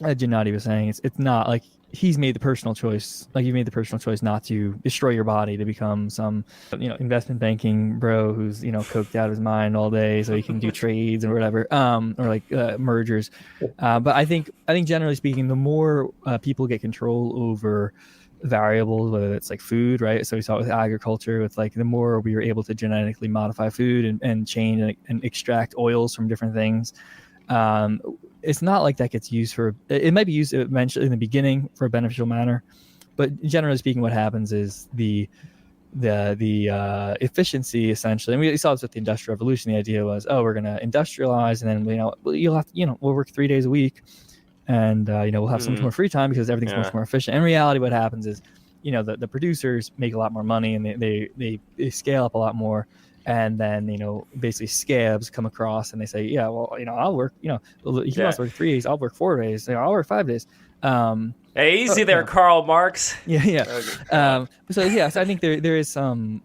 Gennady was saying, it's not like he's made the personal choice. Like you made the personal choice not to destroy your body to become some investment banking bro who's coked out of his mind all day so he can do trades or whatever, or like mergers. But I think generally speaking, the more people get control over variables, whether it's like food, right? So we saw it with agriculture, with like the more we were able to genetically modify food and change and extract oils from different things. It's not like that gets used for, it might be used eventually in the beginning for a beneficial manner, but generally speaking, what happens is the efficiency essentially, and we saw this with the Industrial Revolution. The idea was, we're going to industrialize, and then you'll have to, we'll work 3 days a week, and we'll have so much more free time because everything's much more efficient. In reality, what happens is, the producers make a lot more money, and they scale up a lot more. And then, basically scabs come across and they say, yeah, well, I'll work, he wants to work 3 days, I'll work 4 days, I'll work 5 days. Hey, easy there, Karl Marx. Yeah. So I think there is some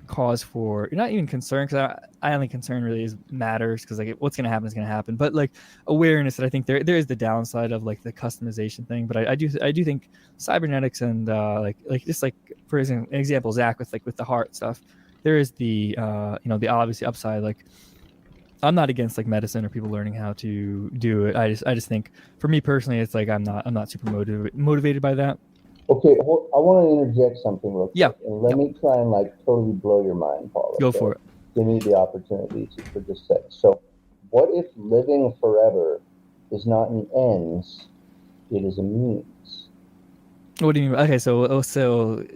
cause for, you're not even concerned, because I only concern really is matters, because like what's going to happen is going to happen. But like awareness, that I think there is the downside of like the customization thing. But I do think cybernetics and like just like for example, Zach with the heart stuff. There is the the obviously upside. Like I'm not against like medicine or people learning how to do it. I just think for me personally, it's like I'm not super motivated by that. Okay, I want to interject something real quick. Yeah. And let me try and like totally blow your mind, Paul. Go for it. Give me the opportunity to for just a second. So, what if living forever is not an ends, it is a means? What do you mean? Okay, so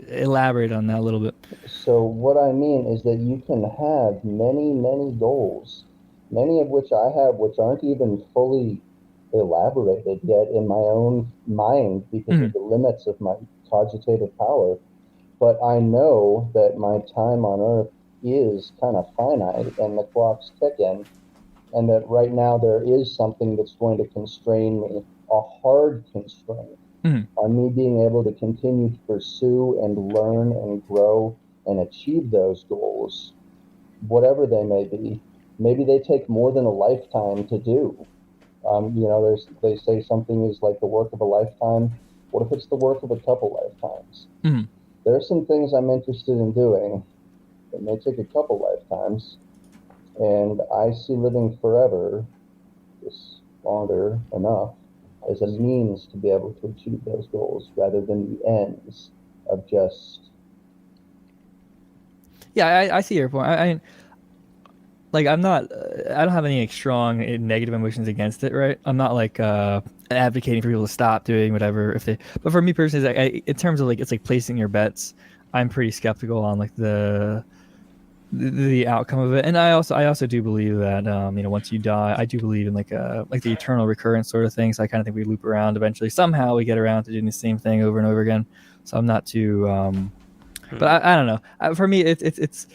elaborate on that a little bit. So what I mean is that you can have many, many goals, many of which I have, which aren't even fully elaborated yet in my own mind because of the limits of my cogitative power. But I know that my time on Earth is kind of finite and the clock's ticking, and that right now there is something that's going to constrain me, a hard constraint. On me being able to continue to pursue and learn and grow and achieve those goals, whatever they may be. Maybe they take more than a lifetime to do. They say something is like the work of a lifetime. What if it's the work of a couple lifetimes? There are some things I'm interested in doing that may take a couple lifetimes, and I see living forever, just longer enough, as a means to be able to achieve those goals rather than the ends of just. Yeah, I see your point. I I'm not, I don't have any like strong negative emotions against it, right? I'm not like advocating for people to stop doing whatever but for me personally, in terms of like, it's like placing your bets, I'm pretty skeptical on like the outcome of it. And I also do believe that once you die, I do believe in like the eternal recurrence sort of thing. So I kind of think we loop around eventually. Somehow we get around to doing the same thing over and over again. So I'm not too but I don't know. For me, it's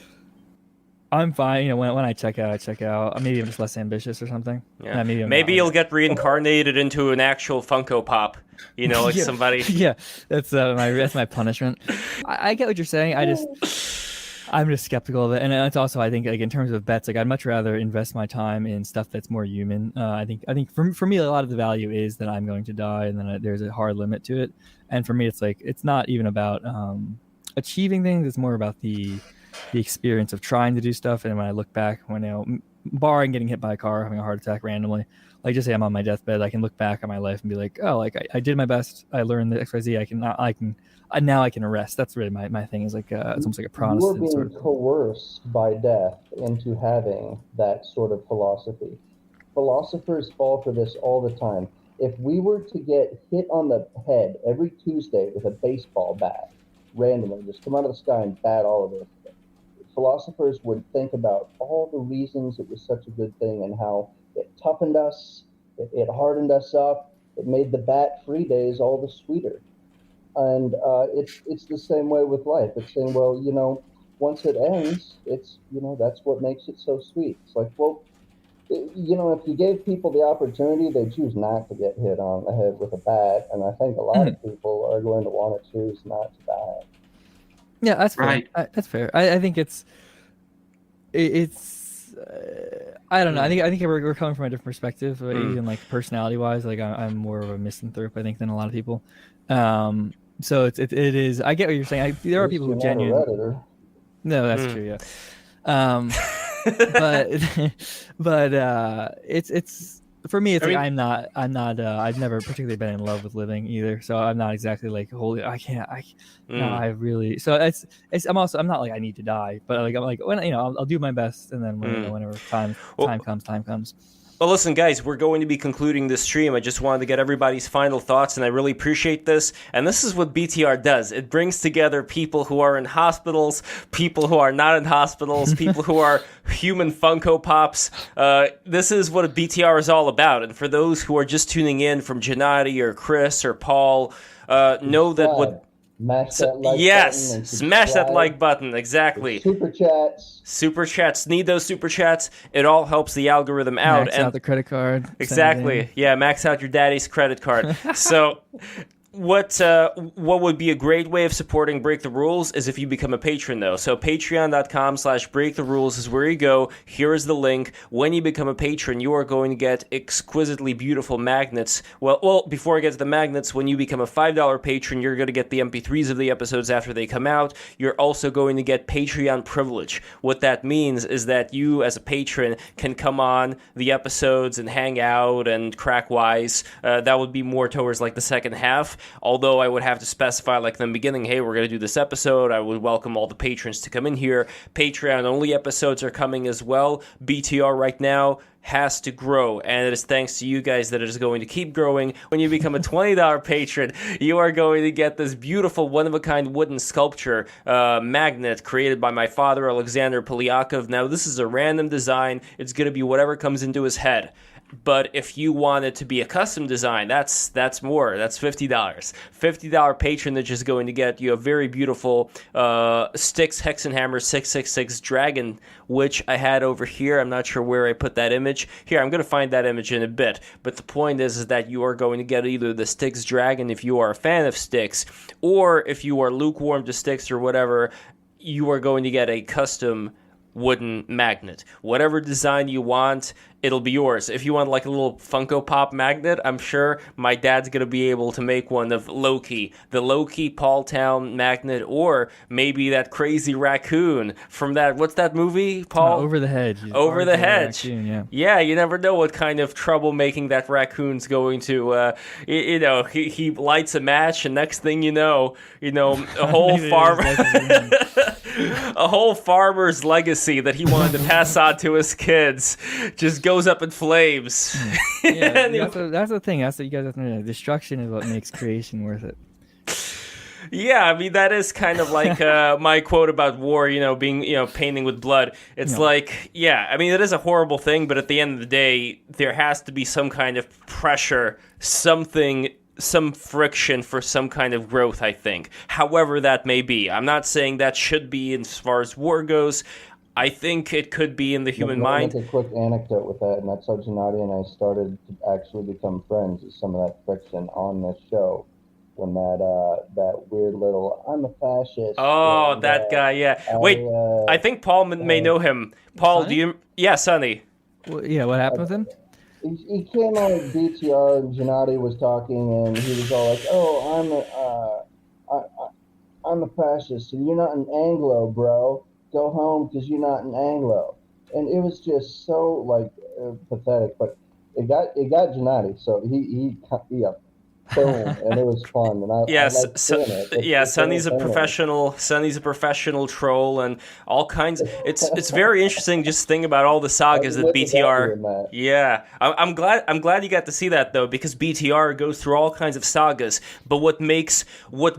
I'm fine. When I check out, I check out. Maybe I'm just less ambitious or something. Yeah. Maybe you'll get reincarnated into an actual Funko Pop. Like yeah, somebody. Yeah, that's my punishment. I get what you're saying. I'm just skeptical of it, and it's also, I think, like, in terms of bets, like, I'd much rather invest my time in stuff that's more human. I think for me, a lot of the value is that I'm going to die, and then there's a hard limit to it. And for me, it's like, it's not even about achieving things; it's more about the experience of trying to do stuff. And when I look back, barring getting hit by a car, having a heart attack randomly, like, just say I'm on my deathbed, I can look back on my life and be like, oh, like, I did my best. I learned the XYZ. Now I can rest. That's really my thing. Is like it's almost like a Protestant. You're being coerced by death into having that sort of philosophy. Philosophers fall for this all the time. If we were to get hit on the head every Tuesday with a baseball bat, randomly, just come out of the sky and bat all of us, philosophers would think about all the reasons it was such a good thing and how it toughened us, it hardened us up, it made the bat-free days all the sweeter. And it's the same way with life. It's saying, well, once it ends, it's, that's what makes it so sweet. It's like, well, if you gave people the opportunity, they choose not to get hit on the head with a bat. And I think a lot of people are going to want to choose not to die. Yeah, that's fair. Right. That's fair. I think it's I don't know. I think we're coming from a different perspective, even like personality wise. Like, I'm more of a misanthrope, I think, than a lot of people. So it is. I get what you're saying. There are people who genuinely. No, that's true. Yeah. But it's for me. It's I'm not. I've never particularly been in love with living either. So I'm not exactly like holy. I can't. No, I really. So I'm not like I need to die, but I'm like when I'll do my best, and then whenever time comes. Well, listen, guys, we're going to be concluding this stream. I just wanted to get everybody's final thoughts, and I really appreciate this. And this is what BTR does. It brings together people who are in hospitals, people who are not in hospitals, people who are human Funko Pops. This is what BTR is all about. And for those who are just tuning in from Gennady or Chris or Paul, know that what... Smash that like button. Smash that like button. Exactly. Super chats. Need those super chats. It all helps the algorithm out. Max out the credit card. Exactly. Yeah, max out your daddy's credit card. So what would be a great way of supporting Break the Rules is if you become a patron, though. So patreon.com/breaktherules is where you go. Here is the link. When you become a patron, you are going to get exquisitely beautiful magnets. Well, before I get to the magnets, when you become a $5 patron, you're going to get the MP3s of the episodes after they come out. You're also going to get Patreon privilege. What that means is that you, as a patron, can come on the episodes and hang out and crack wise. That would be more towards like the second half. Although I would have to specify, like in the beginning, hey, we're going to do this episode. I would welcome all the patrons to come in here. Patreon-only episodes are coming as well. BTR right now has to grow, and it is thanks to you guys that it is going to keep growing. When you become a $20 patron, you are going to get this beautiful one-of-a-kind wooden sculpture magnet created by my father, Alexander Polyakov. Now, this is a random design. It's going to be whatever comes into his head. But if you want it to be a custom design, that's more. That's $50. $50 patronage is going to get you a very beautiful Styx Hexenhammer 666 dragon, which I had over here. I'm not sure where I put that image. Here, I'm going to find that image in a bit. But the point is that you are going to get either the Styx dragon if you are a fan of Styx, or if you are lukewarm to Styx or whatever, you are going to get a custom wooden magnet. Whatever design you want, it'll be yours. If you want like a little Funko Pop magnet, I'm sure my dad's going to be able to make one of Loki, the Loki Paul Town magnet, or maybe that crazy raccoon from that, what's that movie, Paul? Over the Hedge. Over the Hedge. Raccoon, yeah, you never know what kind of trouble making that raccoon's going to, he lights a match, and next thing you know, a whole farm... a whole farmer's legacy that he wanted to pass on to his kids just goes up in flames. Yeah, that's the thing. That's what you guys have to know. Destruction is what makes creation worth it. Yeah, I mean, that is kind of like my quote about war, being, painting with blood. It's like, yeah, I mean, it is a horrible thing, but at the end of the day, there has to be some kind of pressure, some friction for some kind of growth, I think. However that may be. I'm not saying that should be as far as war goes. I think it could be in the human mind. Make a quick anecdote with that, and that's how Gennady and I started to actually become friends. Is some of that friction on this show when that weird little "I'm a fascist." Oh, and, that guy, yeah. Wait, I think Paul may know him. Paul, Sonny? do you? Yeah, Sonny. Well, yeah, what happened with him? He came on at BTR, and Gennady was talking, and he was all like, "Oh, I'm a fascist, and you're not an Anglo, bro. Go home because you're not an Anglo." And it was just so like pathetic, but it got Gennady, so he boom, and it was fun, and I like seeing it. Yeah, Sonny's a professional. Sonny's a professional troll, and all kinds. It's very interesting just think about all the sagas that BTR. Yeah, I'm glad you got to see that though, because BTR goes through all kinds of sagas. But what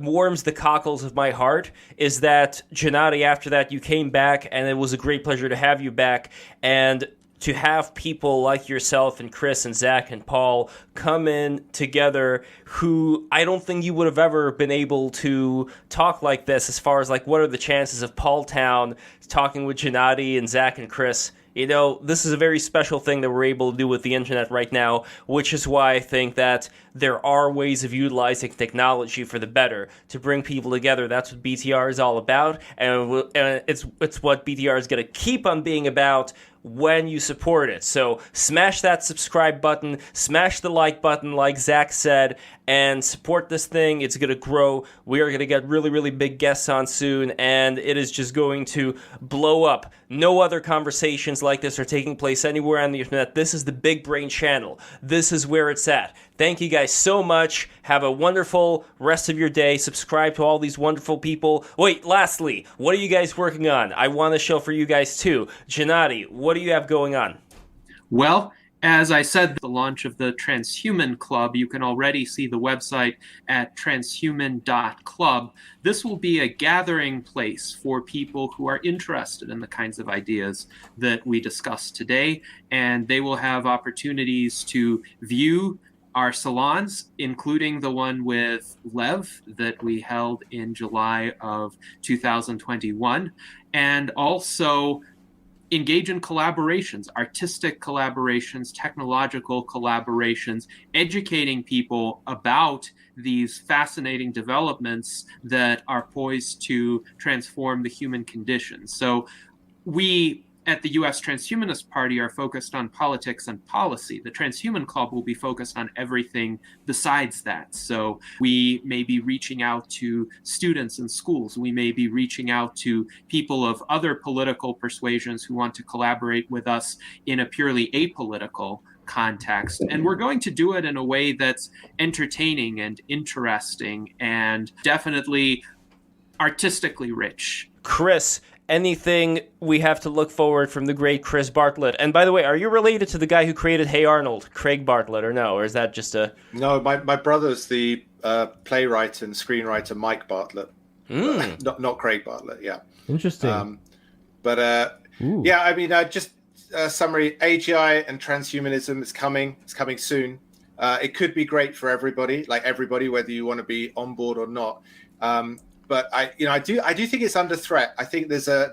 warms the cockles of my heart is that Gennady, after that, you came back, and it was a great pleasure to have you back, and to have people like yourself and Chris and Zach and Paul come in together who I don't think you would have ever been able to talk like this, as far as like what are the chances of Paul Town talking with Gennady and Zach and Chris. You know, this is a very special thing that we're able to do with the internet right now, which is why I think that there are ways of utilizing technology for the better to bring people together. That's what BTR is all about, and it's what BTR is going to keep on being about when you support it. So smash that subscribe button, smash the like button like Zach said, and support this thing. It's going to grow. We are going to get really, really big guests on soon, and it is just going to blow up. No other conversations like this are taking place anywhere on the internet. This is the Big Brain channel. This is where it's at. Thank you guys so much. Have a wonderful rest of your day. Subscribe to all these wonderful people. Wait, lastly, what are you guys working on? I want a show for you guys too. Gennady, what do you have going on? Well, as I said, the launch of the Transhuman Club, you can already see the website at transhuman.club. This will be a gathering place for people who are interested in the kinds of ideas that we discussed today, and they will have opportunities to view our salons, including the one with Lev that we held in July of 2021, and also engage in collaborations, artistic collaborations, technological collaborations, educating people about these fascinating developments that are poised to transform the human condition. So we at the U.S. Transhumanist Party are focused on politics and policy. The Transhuman Club will be focused on everything besides that. So we may be reaching out to students in schools. We may be reaching out to people of other political persuasions who want to collaborate with us in a purely apolitical context. And we're going to do it in a way that's entertaining and interesting and definitely artistically rich. Chris, anything we have to look forward from the great Chris Bartlett? And by the way, are you related to the guy who created Hey Arnold, Craig Bartlett, or no? Or is that just a... No, my brother's the playwright and screenwriter Mike Bartlett. Not Craig Bartlett, yeah. Interesting. Yeah, I mean, just summary, AGI and transhumanism is coming. It's coming soon. It could be great for everybody, whether you want to be on board or not. But I do think it's under threat. I think there's a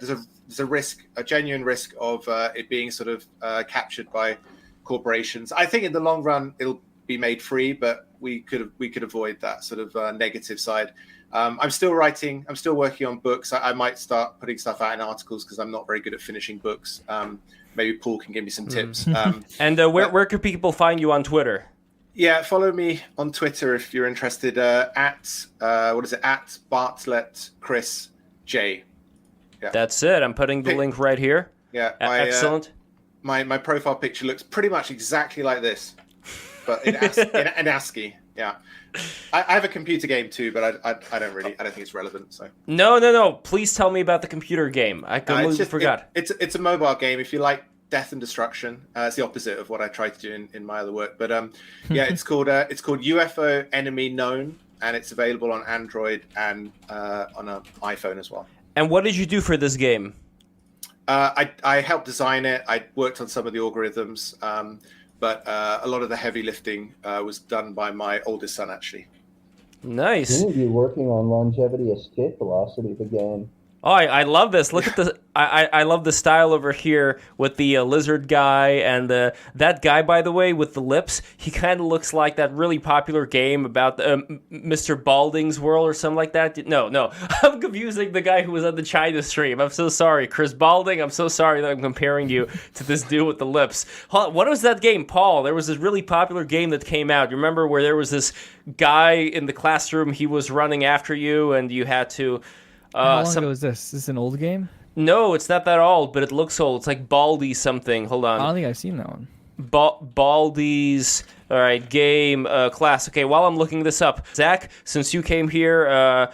risk, a genuine risk of it being sort of captured by corporations. I think in the long run it'll be made free, but we could avoid that sort of negative side. I'm still writing. I'm still working on books. I might start putting stuff out in articles because I'm not very good at finishing books. Maybe Paul can give me some tips. And where can people find you on Twitter? Yeah, follow me on Twitter if you're interested. At Bartlett Chris J. Yeah. That's it. I'm putting the link right here. Yeah, excellent. My profile picture looks pretty much exactly like this, but in ASCII. Yeah, I have a computer game too, but I don't think it's relevant. So no. Please tell me about the computer game. I completely forgot. It's a mobile game. If you like death and destruction, it's the opposite of what I try to do in my other work. But yeah, it's called UFO Enemy Known, and it's available on Android and on an iPhone as well. And what did you do for this game? I helped design it. I worked on some of the algorithms, but a lot of the heavy lifting was done by my oldest son, actually. Nice. Shouldn't you be working on longevity escape velocity of the game? Oh, I love this. Look at the I love the style over here with the lizard guy and that guy, by the way, with the lips. He kind of looks like that really popular game about Mr. Balding's World or something like that. No, I'm confusing the guy who was on the China stream. I'm so sorry, Chris Balding. I'm so sorry that I'm comparing you to this dude with the lips. What was that game, Paul? There was this really popular game that came out. You remember where there was this guy in the classroom? He was running after you, and you had to. How long ago was this? Is this an old game? No, it's not that old, but it looks old. It's like Baldi something. Hold on. I don't think I've seen that one. Baldi's, all right, game, class. Okay, while I'm looking this up, Zach, since you came here,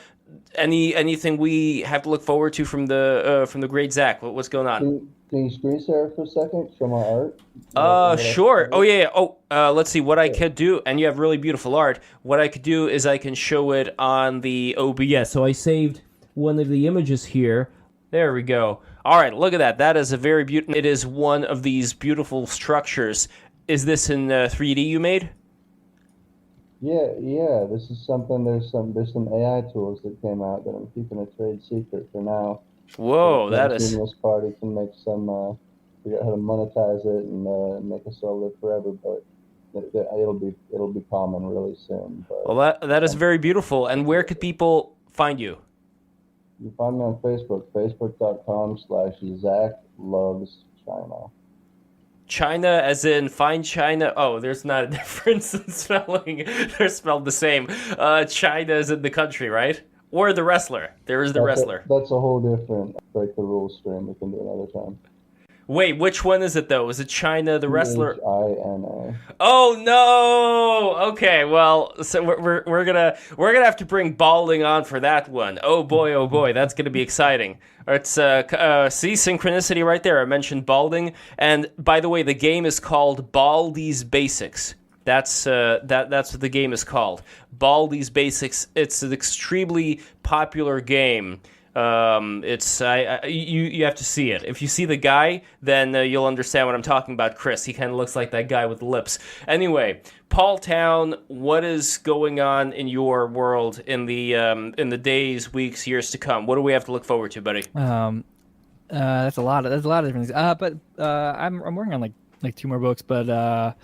anything we have to look forward to from the great Zach? What's going on? Can you screen share for a second? Show my art? Sure. Oh, yeah. Oh, let's see what I could do. And you have really beautiful art. What I could do is I can show it on the OBS. So I saved one of the images here. There we go. All right, look at that. That is a very beautiful. It is one of these beautiful structures. Is this in 3D you made? Yeah. This is something. There's some AI tools that came out that I'm keeping a trade secret for now. Whoa, that is. This party can make some. Figure out how to monetize it and make us all live forever, but it'll be common really soon. But, well, that is very beautiful. And where could people find you? You can find me on Facebook, facebook.com/Zach Loves China. China as in find China. Oh, there's not a difference in spelling. They're spelled the same. China is in the country, right? Or the wrestler. There is the wrestler. That's a whole different Break the Rules stream. We can do another time. Wait, which one is it though? Is it China the wrestler? China. Oh no! Okay, well, so we're gonna have to bring Balding on for that one. Oh boy, that's gonna be exciting. It's see synchronicity right there. I mentioned Balding, and by the way, the game is called Baldi's Basics. That's what the game is called. Baldi's Basics. It's an extremely popular game. You have to see it. If you see the guy, then you'll understand what I'm talking about. Chris, he kind of looks like that guy with the lips. Anyway, Paul Town, what is going on in your world in the days, weeks, years to come? What do we have to look forward to, buddy? That's a lot of different things. But I'm working on like 2 more books, but I'm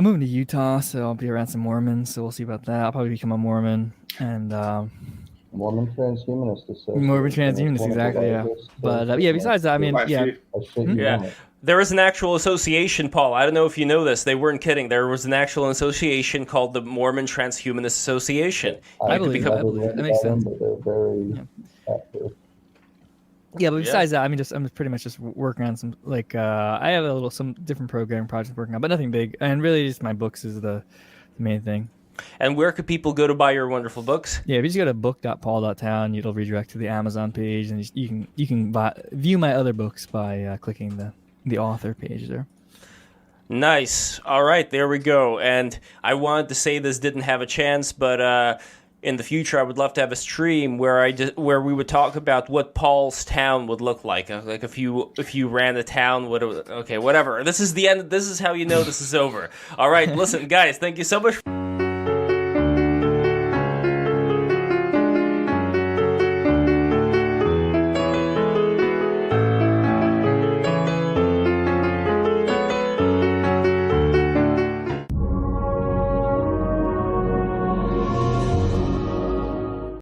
moving to Utah, so I'll be around some Mormons. So we'll see about that. I'll probably become a Mormon and. Mormon transhumanist. Mormon transhumanist, exactly, yeah. But yeah, besides that, I mean, yeah. There is an actual association, Paul. I don't know if you know this. They weren't kidding. There was an actual association called the Mormon Transhumanist Association. I believe that makes sense. They're very active. Yeah, but besides that, I'm pretty much just working on some I have some different programming projects working on, but nothing big. And really, just my books is the main thing. And where could people go to buy your wonderful books? Yeah, if you just go to book.paul.town, it'll redirect to the Amazon page, and you can view my other books by clicking the author page there. Nice. All right, there we go. And I wanted to say this didn't have a chance, but in the future, I would love to have a stream where we would talk about what Paul's town would look like. Like if you ran a town, okay, whatever. This is the end. This is how you know this is over. All right, listen, guys, thank you so much.